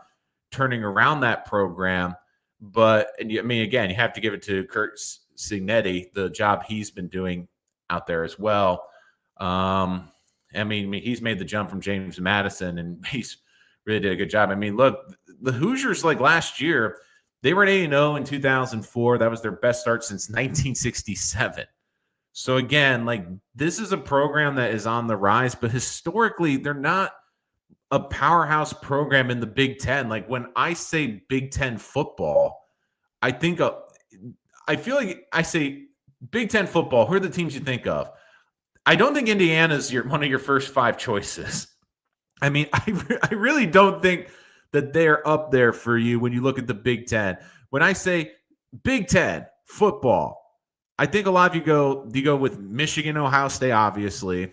S1: turning around that program. But, I mean, again, you have to give it to Kurt Cignetti, the job he's been doing out there as well. I mean, he's made the jump from James Madison, and he's really did a good job. I mean, look, the Hoosiers, like last year, they were 8-0 in 2004. That was their best start since 1967. So again, like, this is a program that is on the rise, but historically, they're not a powerhouse program in the Big Ten. Like, when I say Big Ten football, I feel like I say Big Ten football. Who are the teams you think of? I don't think Indiana's one of your first five choices. I mean, I really don't think that they're up there for you when you look at the Big Ten. When I say Big Ten football, I think a lot of you go with Michigan, Ohio State, obviously.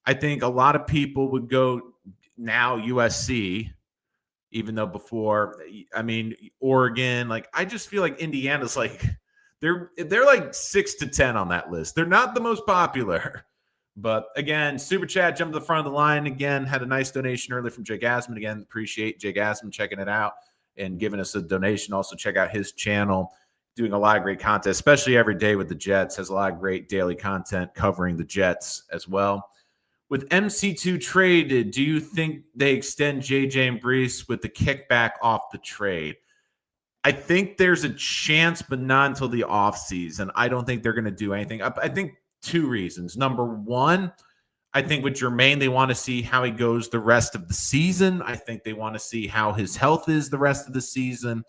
S1: I think a lot of people would go now USC, even though before, I mean, Oregon. Like, I just feel like Indiana's like, they're like 6 to 10 on that list. They're not the most popular. But again, Super Chat jumped to the front of the line again. Had a nice donation earlier from Jake Asman. Again, appreciate Jake Asman checking it out and giving us a donation. Also, check out his channel, doing a lot of great content, especially every day with the Jets. Has a lot of great daily content covering the Jets as well. With MC2 traded, do you think they extend JJ and Brees with the kickback off the trade? I think there's a chance, but not until the offseason. I don't think they're going to do anything. I think two reasons. Number one, I think with Jermaine, they want to see how he goes the rest of the season. I think they want to see how his health is the rest of the season.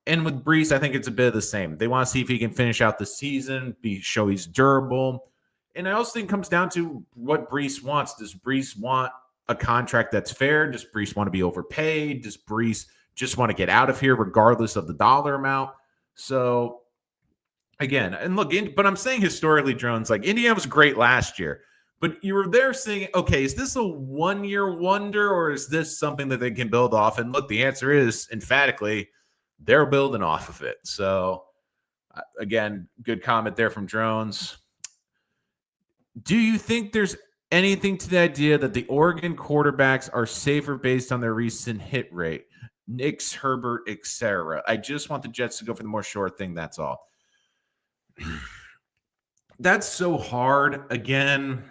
S1: And with Brees, I think it's a bit of the same. They want to see if he can finish out the season, show he's durable. And I also think it comes down to what Brees wants. Does Brees want a contract that's fair? Does Brees want to be overpaid? Does Brees just want to get out of here regardless of the dollar amount? So again, and look, but I'm saying historically, Drones, like, Indiana was great last year, but you were there saying, okay, is this a one-year wonder or is this something that they can build off? And look, the answer is emphatically they're building off of it. So again, good comment there from Drones. Do you think there's anything to the idea that the Oregon quarterbacks are safer based on their recent hit rate? Nix, Herbert, etc. I just want the Jets to go for the more sure thing. That's all. That's so hard. Again,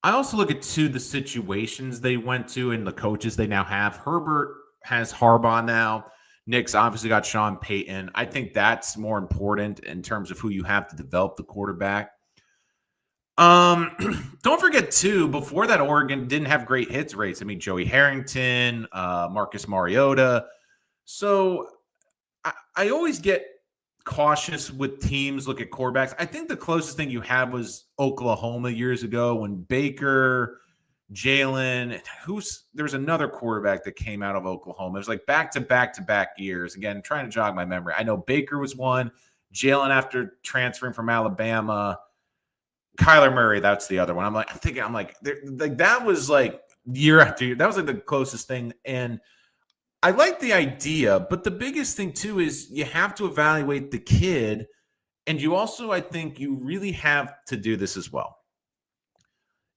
S1: I also look at the situations they went to and the coaches they now have. Herbert has Harbaugh now. Nick's obviously got Sean Payton. I think that's more important in terms of who you have to develop the quarterback. Don't forget too, before that, Oregon didn't have great hits rates. I mean, Joey Harrington, Marcus Mariota. So I always get cautious with teams look at quarterbacks. I think the closest thing you had was Oklahoma years ago when Baker Jalen, there's another quarterback that came out of Oklahoma. It was like back-to-back years. Again, trying to jog my memory. I know Baker was one. Jalen after transferring from Alabama. Kyler Murray, that's the other one. I'm like that was like year after year. That was like the closest thing. And I like the idea, but the biggest thing too is you have to evaluate the kid. And you also, I think you really have to do this as well.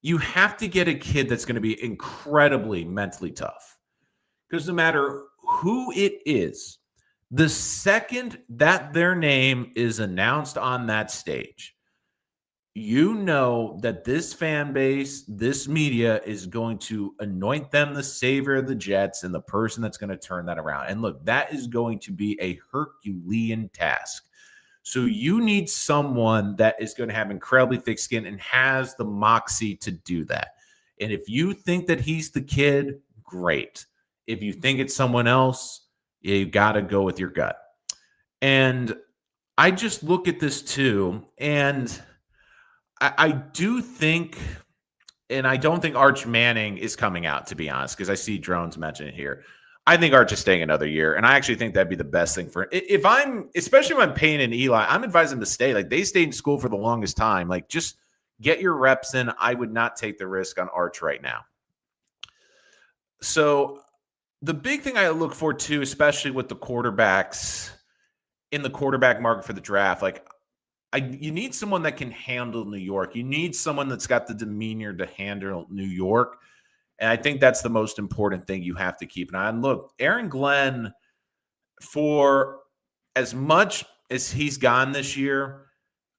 S1: You have to get a kid that's going to be incredibly mentally tough. Because no matter who it is, the second that their name is announced on that stage, you know that this fan base, this media is going to anoint them the savior of the Jets and the person that's going to turn that around. And look, that is going to be a Herculean task. So you need someone that is going to have incredibly thick skin and has the moxie to do that. And if you think that he's the kid, great. If you think it's someone else, you got to go with your gut. And I just look at this too, and I do think, and I don't think Arch Manning is coming out, to be honest, because I see Drones mention it here. I think Arch is staying another year, and I actually think that'd be the best thing for if especially when I'm Payne and Eli, I'm advising them to stay. Like, they stayed in school for the longest time. Like, just get your reps in. I would not take the risk on Arch right now. So the big thing I look for too, especially with the quarterbacks in the quarterback market for the draft, you need someone that can handle New York. You need someone that's got the demeanor to handle New York. And I think that's the most important thing you have to keep an eye on. Look, Aaron Glenn, for as much as he's gone this year,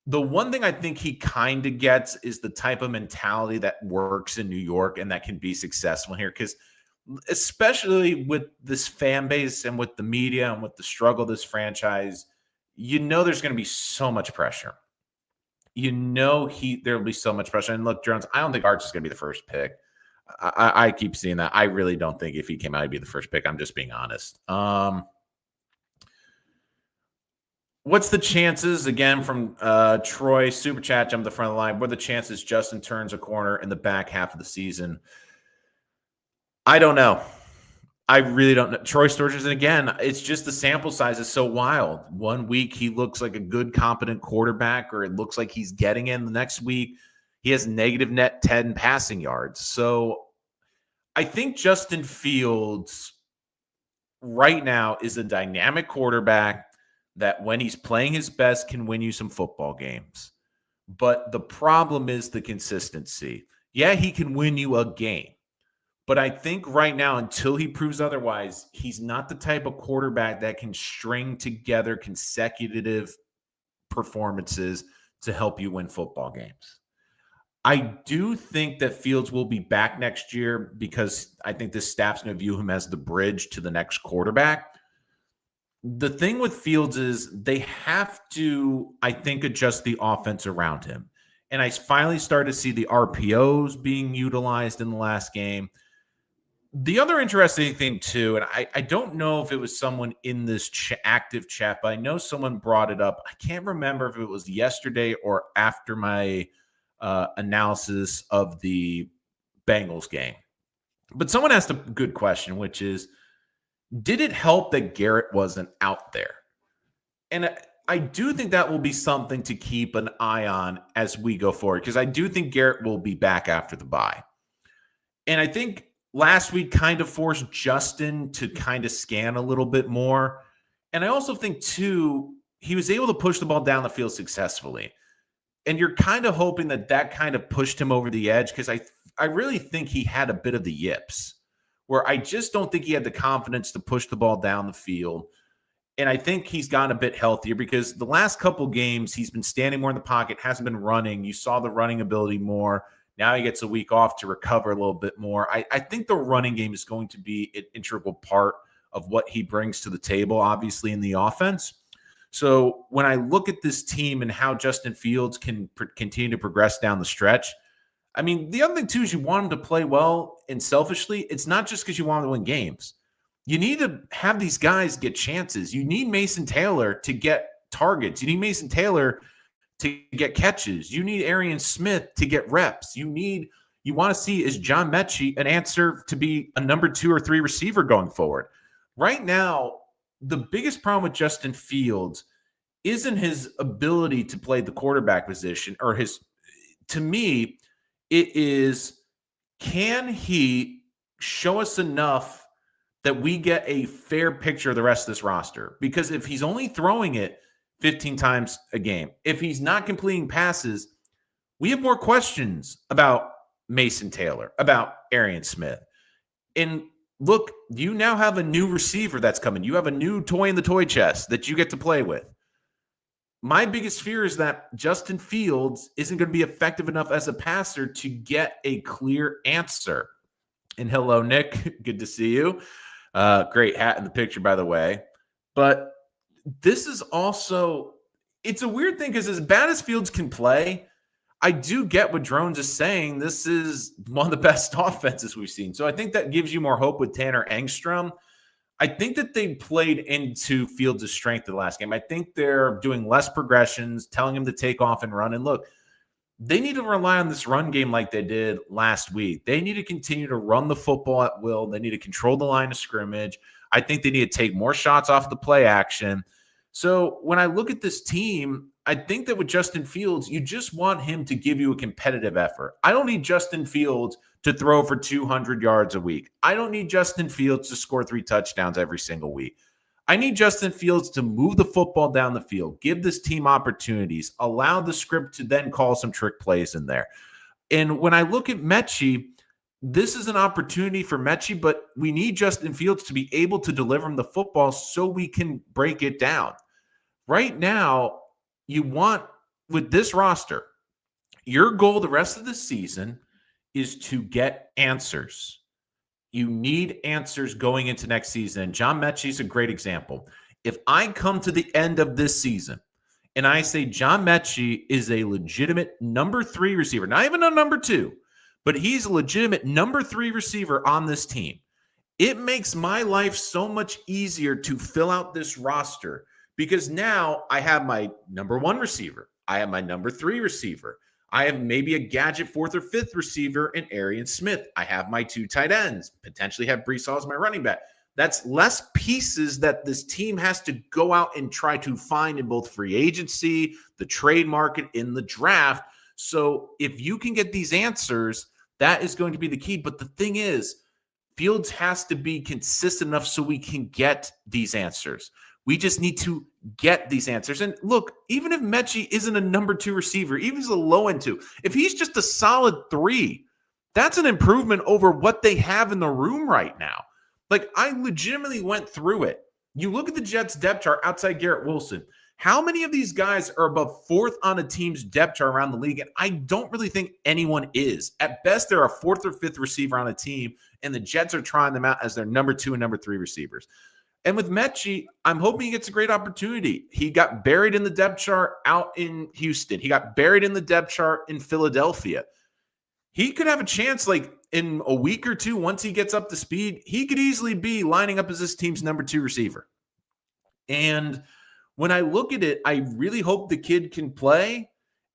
S1: the one thing I think he kind of gets is the type of mentality that works in New York and that can be successful here. Because especially with this fan base and with the media and with the struggle of this franchise, you know there's going to be so much pressure. You know there'll be so much pressure. And look, Jones, I don't think Arch is going to be the first pick. I keep seeing that. I really don't think if he came out, he'd be the first pick. I'm just being honest. What's the chances, again, from Troy, Super Chat, jump to the front of the line, what are the chances Justin turns a corner in the back half of the season? I don't know. I really don't know. Troy Sturgis, and again, it's just the sample size is so wild. 1 week, he looks like a good, competent quarterback, or it looks like he's getting in. The next week, he has negative net 10 passing yards. So I think Justin Fields right now is a dynamic quarterback that when he's playing his best can win you some football games. But the problem is the consistency. Yeah, he can win you a game. But I think right now, until he proves otherwise, he's not the type of quarterback that can string together consecutive performances to help you win football games. I do think that Fields will be back next year because I think this staff's going to view him as the bridge to the next quarterback. The thing with Fields is they have to, I think, adjust the offense around him. And I finally started to see the RPOs being utilized in the last game. The other interesting thing, too, and I don't know if it was someone in this active chat, but I know someone brought it up. I can't remember if it was yesterday or after my analysis of the Bengals game. But someone asked a good question, which is, did it help that Garrett wasn't out there? And I do think that will be something to keep an eye on as we go forward, because I do think Garrett will be back after the bye. And I think last week kind of forced Justin to kind of scan a little bit more. And I also think, too, he was able to push the ball down the field successfully. And you're kind of hoping that kind of pushed him over the edge, because I really think he had a bit of the yips, where I just don't think he had the confidence to push the ball down the field. And I think he's gotten a bit healthier because the last couple games he's been standing more in the pocket, hasn't been running. You saw the running ability more. Now he gets a week off to recover a little bit more. I think the running game is going to be an integral part of what he brings to the table, obviously, in the offense. So when I look at this team and how Justin Fields can continue to progress down the stretch, I mean, the other thing, too, is you want him to play well, and selfishly, it's not just because you want him to win games. You need to have these guys get chances. You need Mason Taylor to get targets. You need Mason Taylor to get catches. You need Arian Smith to get reps. You need You want to see, is John Mechie an answer to be a number 2 or 3 receiver going forward? Right now, the biggest problem with Justin Fields isn't his ability to play the quarterback position, or to me, it is, can he show us enough that we get a fair picture of the rest of this roster? Because if he's only throwing it 15 times a game, if he's not completing passes, we have more questions about Mason Taylor, about Arian Smith. And look, you now have a new receiver that's coming. You have a new toy in the toy chest that you get to play with. My biggest fear is that Justin Fields isn't going to be effective enough as a passer to get a clear answer. And hello, Nick. Good to see you. Great hat in the picture, by the way. But this is also, it's a weird thing because as bad as Fields can play, I do get what Drones is saying. This is one of the best offenses we've seen. So I think that gives you more hope with Tanner Engstrom. I think that they played into Fields' strength the last game. I think they're doing less progressions, telling him to take off and run. And look, they need to rely on this run game like they did last week. They need to continue to run the football at will. They need to control the line of scrimmage. I think they need to take more shots off the play action. So when I look at this team, I think that with Justin Fields, you just want him to give you a competitive effort. I don't need Justin Fields to throw for 200 yards a week. I don't need Justin Fields to score 3 touchdowns every single week. I need Justin Fields to move the football down the field, give this team opportunities, allow the script to then call some trick plays in there. And when I look at Mechie, this is an opportunity for Mechie, but we need Justin Fields to be able to deliver him the football so we can break it down. Right now, you want, with this roster, your goal the rest of the season is to get answers. You need answers going into next season. And John Mechie is a great example. If I come to the end of this season and I say John Mechie is a legitimate number 3 receiver, not even a number 2, but he's a legitimate number 3 receiver on this team, it makes my life so much easier to fill out this roster, because now I have my number 1 receiver. I have my number 3 receiver. I have maybe a gadget 4th or 5th receiver in Arian Smith. I have my 2 tight ends, potentially have Breece Hall as my running back. That's less pieces that this team has to go out and try to find in both free agency, the trade market, in the draft. So if you can get these answers, that is going to be the key. But the thing is, Fields has to be consistent enough so we can get these answers. We just need to get these answers. And look, even if Mechie isn't a number 2 receiver, even if he's a low end 2, if he's just a solid 3, that's an improvement over what they have in the room right now. Like, I legitimately went through it. You look at the Jets depth chart outside Garrett Wilson. How many of these guys are above 4th on a team's depth chart around the league? And I don't really think anyone is. At best, they're a 4th or 5th receiver on a team, and the Jets are trying them out as their number 2 and number 3 receivers. And with Mechie, I'm hoping he gets a great opportunity. He got buried in the depth chart out in Houston. He got buried in the depth chart in Philadelphia. He could have a chance, like in a week or 2, once he gets up to speed, he could easily be lining up as this team's number 2 receiver. And when I look at it, I really hope the kid can play.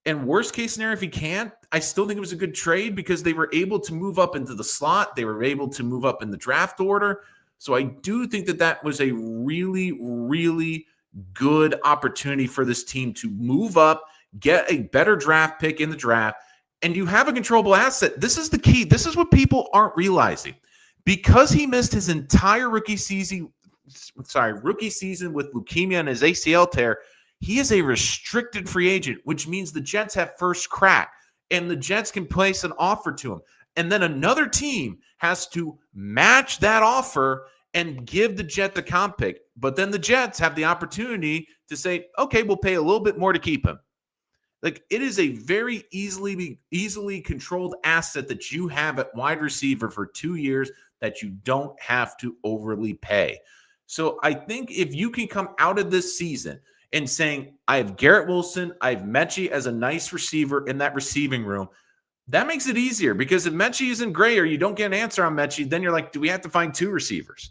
S1: And worst case scenario, if he can't, I still think it was a good trade because they were able to move up into the slot. They were able to move up in the draft order. So I do think that that was a really, really good opportunity for this team to move up, get a better draft pick in the draft, and you have a controllable asset. This is the key. This is what people aren't realizing. Because he missed his entire rookie season with leukemia and his ACL tear, he is a restricted free agent, which means the Jets have first crack, and the Jets can place an offer to him. And then another team has to match that offer and give the Jet the comp pick. But then the Jets have the opportunity to say, okay, we'll pay a little bit more to keep him. Like, it is a very easily controlled asset that you have at wide receiver for 2 years that you don't have to overly pay. So I think if you can come out of this season and saying, I have Garrett Wilson, I have Mechie as a nice receiver in that receiving room, that makes it easier, because if Mechie isn't great or you don't get an answer on Mechie, then you're like, do we have to find 2 receivers?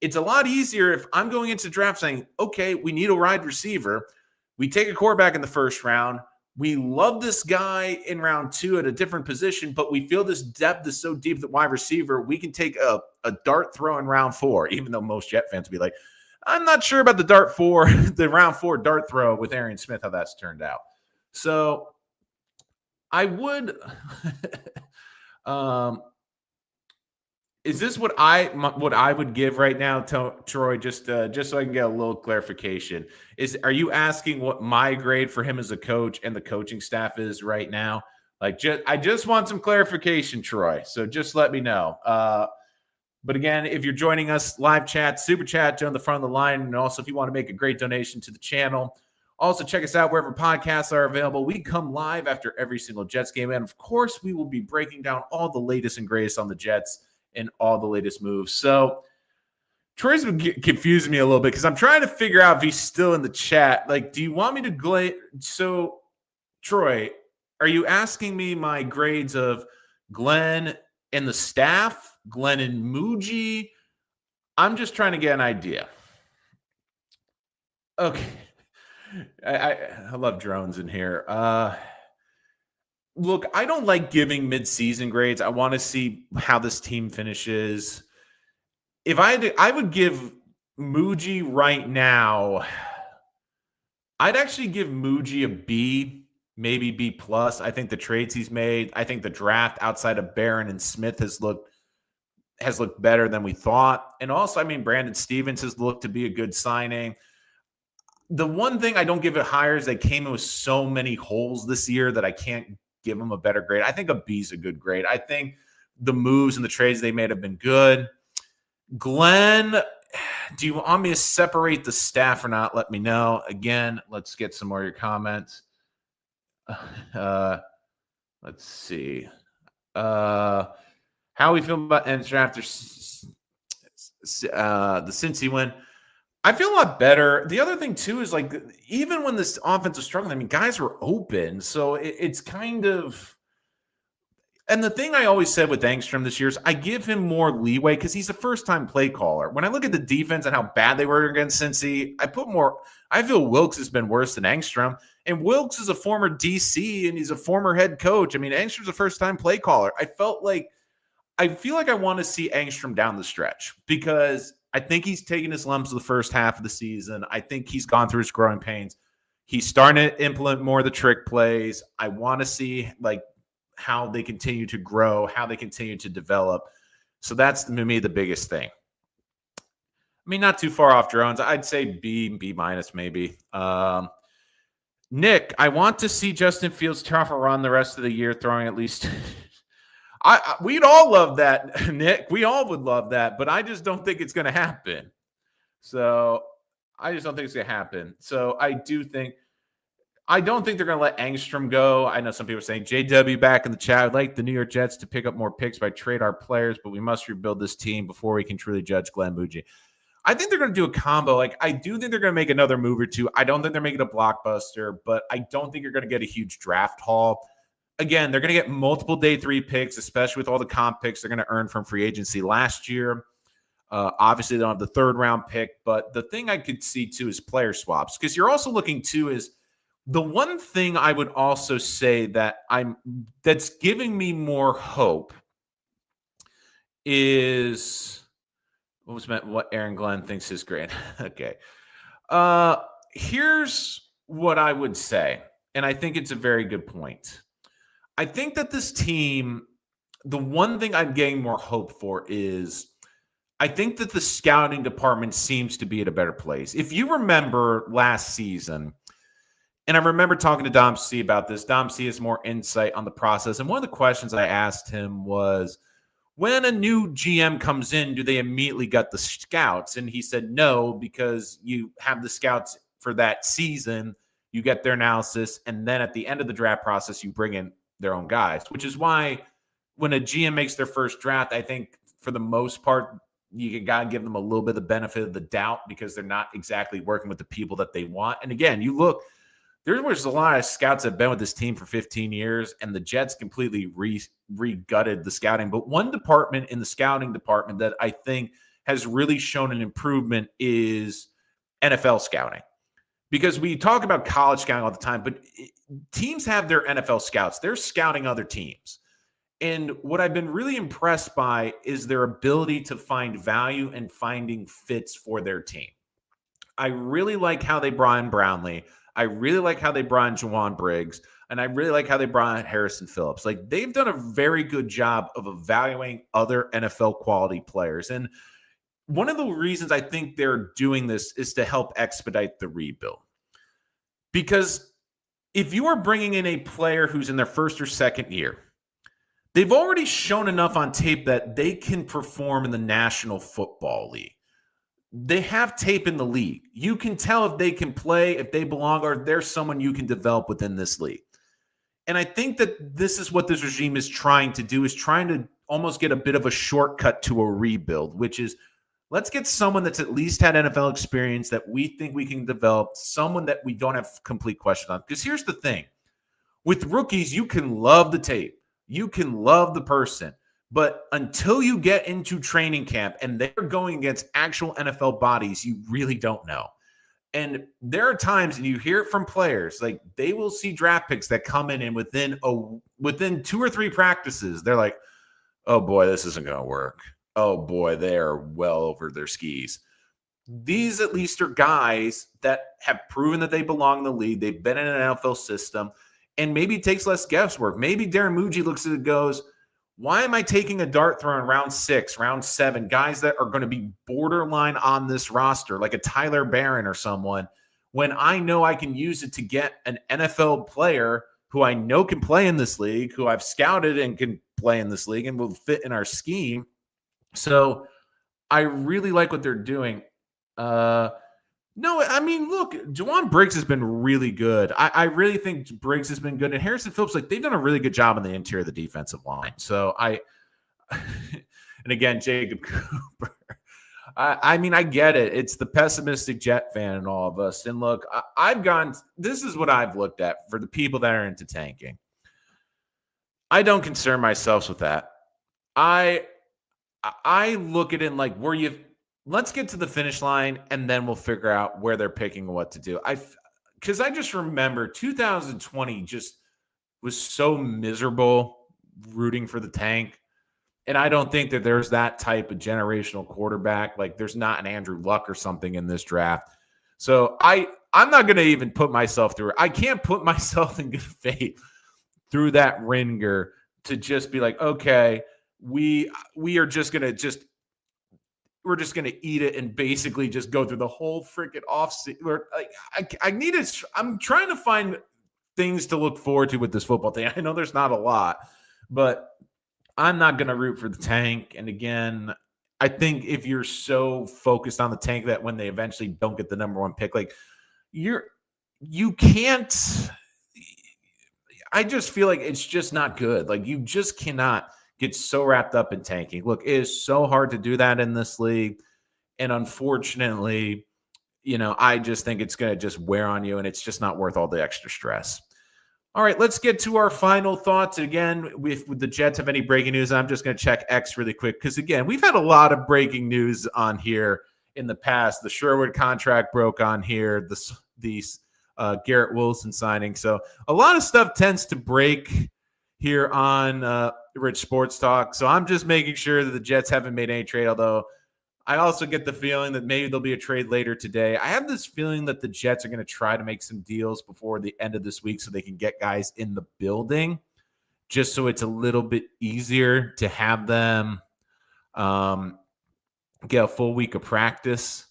S1: It's a lot easier if I'm going into draft saying, okay, we need a wide receiver. We take a quarterback in the first round. we love this guy in round 2 at a different position, but we feel this depth is so deep that wide receiver, we can take a dart throw in round 4, even though most Jet fans would be like, I'm not sure about the dart 4, the round 4 dart throw with Arian Smith, how that's turned out. So I would is this what I would give right now, Troy? Just so I can get a little clarification. Are you asking what my grade for him as a coach and the coaching staff is right now? Like, I just want some clarification, Troy. So just let me know. But again, if you're joining us live chat, super chat, join the front of the line, and also if you want to make a great donation to the channel. Also, check us out wherever podcasts are available. We come live after every single Jets game, and of course, we will be breaking down all the latest and greatest on the Jets and all the latest moves. So Troy's been confusing me a little bit because I'm trying to figure out if he's still in the chat. Like, do you want me to So, Troy, are you asking me my grades of Glenn and the staff, Glenn and Muji? I'm just trying to get an idea. Okay. I love drones in here. Look, I don't like giving mid-season grades. I want to see how this team finishes. If I would give Muji right now, I'd actually give Muji a B, maybe B plus. I think the trades he's made, I think the draft outside of Barron and Smith has looked better than we thought. And also, I mean, Brandon Stevens has looked to be a good signing. The one thing I don't give it higher is they came in with so many holes this year that I can't give them a better grade. I think a B is a good grade. I think the moves and the trades they made have been good. Glenn, do you want me to separate the staff or not? Let me know. Again, let's get some more of your comments. Let's see. How we feel about ends after the Cincy win? I feel a lot better. The other thing, too, is like even when this offense was struggling, I mean, guys were open. So it's kind of – and the thing I always said with Engstrom this year is I give him more leeway because he's a first-time play caller. When I look at the defense and how bad they were against Cincy, I feel Wilkes has been worse than Engstrom. And Wilkes is a former DC, and he's a former head coach. I mean, Engstrom's a first-time play caller. I feel like I want to see Engstrom down the stretch because – I think he's taken his lumps the first half of the season. I think he's gone through his growing pains. He's starting to implement more of the trick plays. I want to see like how they continue to grow, how they continue to develop. So that's to me the biggest thing. I mean, not too far off drones. I'd say B minus maybe. Nick, I want to see Justin Fields tear off a run the rest of the year, throwing at least – we'd all love that, Nick. We all would love that, but I just don't think it's going to happen. So I just don't think it's going to happen. So I don't think they're going to let Engstrom go. I know some people are saying JW back in the chat. I'd like the New York Jets to pick up more picks by trade our players, but we must rebuild this team before we can truly judge Glenn Muji. I think they're going to do a combo. Like, I do think they're going to make another move or two. I don't think they're making a blockbuster, but I don't think you're going to get a huge draft haul. Again, they're going to get multiple day 3 picks, especially with all the comp picks they're going to earn from free agency last year. Obviously, they don't have the 3rd round pick, but the thing I could see too is player swaps, because you're also looking too is the one thing I would also say that's giving me more hope is what Aaron Glenn thinks is great. Okay. Here's what I would say, and I think it's a very good point. I think that this team, the one thing I'm getting more hope for is I think that the scouting department seems to be at a better place. If you remember last season, and I remember talking to Dom C about this, Dom C has more insight on the process. And one of the questions I asked him was, when a new GM comes in, do they immediately gut the scouts? And he said no, because you have the scouts for that season, you get their analysis, and then at the end of the draft process, you bring in their own guys, which is why when a GM makes their first draft, I think for the most part, you got to give them a little bit of the benefit of the doubt because they're not exactly working with the people that they want. And again, you look, there was a lot of scouts that have been with this team for 15 years, and the Jets completely re-gutted the scouting. But one department in the scouting department that I think has really shown an improvement is NFL scouting. because we talk about college scouting all the time, but teams have their NFL scouts. They're scouting other teams. And what I've been really impressed by is their ability to find value and finding fits for their team. I really like how they brought in Brownlee. I really like how they brought in Jawan Briggs. And I really like how they brought in Harrison Phillips. Like, they've done a very good job of evaluating other NFL quality players. And one of the reasons I think they're doing this is to help expedite the rebuild. Because if you are bringing in a player who's in their first or second year, they've already shown enough on tape that they can perform in the National Football League. They have tape in the league. You can tell if they can play, if they belong, or if there's someone you can develop within this league. And I think that this is what this regime is trying to do, is trying to almost get a bit of a shortcut to a rebuild, which is, let's get someone that's at least had NFL experience that we think we can develop, someone that we don't have complete questions on. Because here's the thing. With rookies, you can love the tape. You can love the person. But until you get into training camp and they're going against actual NFL bodies, you really don't know. And there are times, and you hear it from players, like they will see draft picks that come in and within 2 or 3 practices, they're like, oh boy, this isn't going to work. Oh boy, they are well over their skis. These at least are guys that have proven that they belong in the league. They've been in an NFL system, and maybe it takes less guesswork. Maybe Darren Muji looks at it and goes, why am I taking a dart throw in round 6, round 7, guys that are going to be borderline on this roster, like a Tyler Barron or someone, when I know I can use it to get an NFL player who I know can play in this league, who I've scouted and can play in this league and will fit in our scheme. So I really like what they're doing. No, I mean, look, Jawan Briggs has been really good. I really think Briggs has been good. And Harrison Phillips, like, they've done a really good job on the interior of the defensive line. So and again, Jacob Cooper. I mean, I get it. It's the pessimistic Jet fan in all of us. And look, this is what I've looked at for the people that are into tanking. I don't concern myself with that. I look at it like, let's get to the finish line, and then we'll figure out where they're picking and what to do. Because I just remember 2020 just was so miserable rooting for the tank. And I don't think that there's that type of generational quarterback. Like, there's not an Andrew Luck or something in this draft. So I'm not going to even put myself through it. I can't put myself in good faith through that ringer to just be like, okay, we are just going to we're just going to eat it and basically just go through the whole freaking offseason. I'm trying to find things to look forward to with this football thing. I know there's not a lot, but I'm not going to root for the tank. And again, I think if you're so focused on the tank that when they eventually don't get the number 1 pick, like you can't, I just feel like it's just not good. Like, you just cannot get so wrapped up in tanking. Look, it is so hard to do that in this league. And unfortunately, I just think it's going to just wear on you, and it's just not worth all the extra stress. All right, let's get to our final thoughts. Again, if the Jets have any breaking news, I'm just going to check X really quick. Because again, we've had a lot of breaking news on here in the past. The Sherwood contract broke on here, the Garrett Wilson signing. So a lot of stuff tends to break here on Rich Sports Talk. So I'm just making sure that the Jets haven't made any trade, although I also get the feeling that maybe there'll be a trade later today. I have this feeling that the Jets are going to try to make some deals before the end of this week so they can get guys in the building, just so it's a little bit easier to have them get a full week of practice,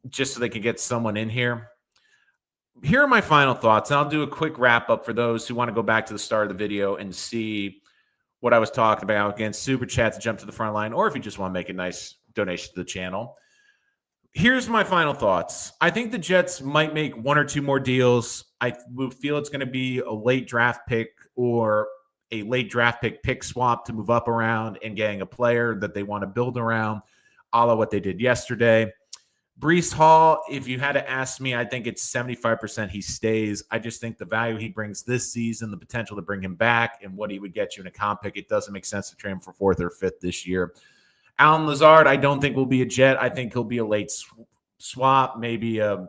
S1: just so they can get someone in here. Here are my final thoughts, and I'll do a quick wrap-up for those who want to go back to the start of the video and see what I was talking about. Again, Super Chat to jump to the front line, or if you just want to make a nice donation to the channel. Here's my final thoughts. I think the Jets might make 1 or 2 more deals. I feel it's going to be a late draft pick or a late draft pick swap to move up around and getting a player that they want to build around, a la what they did yesterday. Breece Hall, if you had to ask me, I think it's 75% he stays. I just think the value he brings this season, the potential to bring him back, and what he would get you in a comp pick, it doesn't make sense to trade him for 4th or 5th this year. Allen Lazard, I don't think will be a Jet. I think he'll be a late swap, maybe a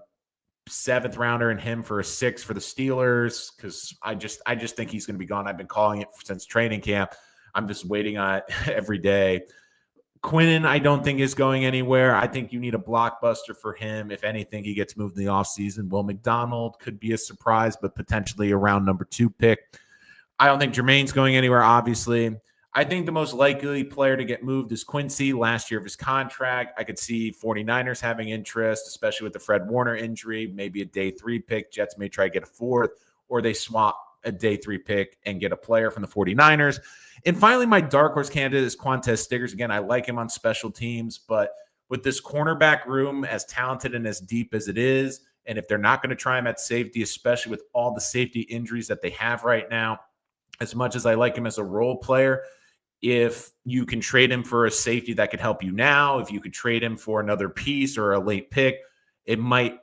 S1: 7th rounder and him for a 6 for the Steelers, because I just think he's going to be gone. I've been calling it since training camp. I'm just waiting on it every day. Quinnen, I don't think is going anywhere. I think you need a blockbuster for him. If anything, he gets moved in the offseason. Will McDonald could be a surprise, but potentially a round number 2 pick. I don't think Jermaine's going anywhere, obviously. I think the most likely player to get moved is Quincy, last year of his contract. I could see 49ers having interest, especially with the Fred Warner injury, maybe a day 3 pick. Jets may try to get a 4th, or they swap a day 3 pick and get a player from the 49ers. And finally, my dark horse candidate is Quantez Stiggers. Again, I like him on special teams, but with this cornerback room as talented and as deep as it is, and if they're not going to try him at safety, especially with all the safety injuries that they have right now, as much as I like him as a role player, if you can trade him for a safety that could help you now, if you could trade him for another piece or a late pick, it might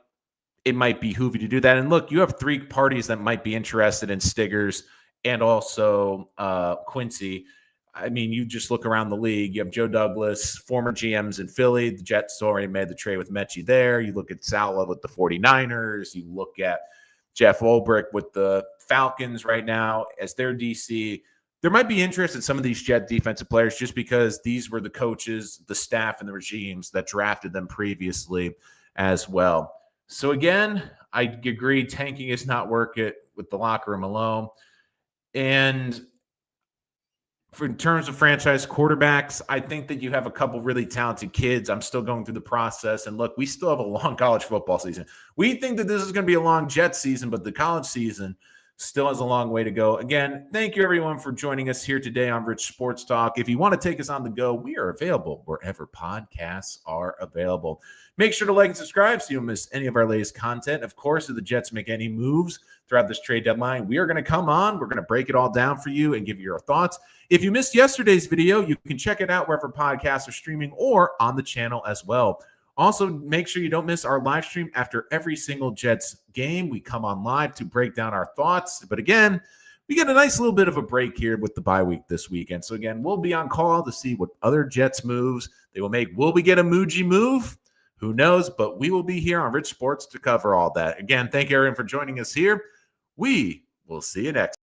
S1: behoove you to do that. And look, you have 3 parties that might be interested in Stiggers and also Quincy. I mean, you just look around the league. You have Joe Douglas, former GMs in Philly. The Jets already made the trade with Mechie there. You look at Saleh with the 49ers. You look at Jeff Ulbrich with the Falcons right now as their DC. There might be interest in some of these Jet defensive players just because these were the coaches, the staff, and the regimes that drafted them previously as well. So again, I agree tanking is not worth it with the locker room alone. And in terms of franchise quarterbacks, I think that you have a couple really talented kids. I'm still going through the process. And look, we still have a long college football season. We think that this is going to be a long Jet season, but the college season still has a long way to go. Again, thank you everyone for joining us here today on Rich Sports Talk. If you want to take us on the go, we are available wherever podcasts are available. Make sure to like and subscribe so you don't miss any of our latest content. Of course, if the Jets make any moves throughout this trade deadline, we are going to come on. We're going to break it all down for you and give you your thoughts. If you missed yesterday's video, you can check it out wherever podcasts are streaming or on the channel as well. Also, make sure you don't miss our live stream after every single Jets game. We come on live to break down our thoughts. But again, we get a nice little bit of a break here with the bye week this weekend. So again, we'll be on call to see what other Jets moves they will make. Will we get a Muji move? Who knows? But we will be here on Rich Sports to cover all that. Again, thank you everyone for joining us here. We will see you next time.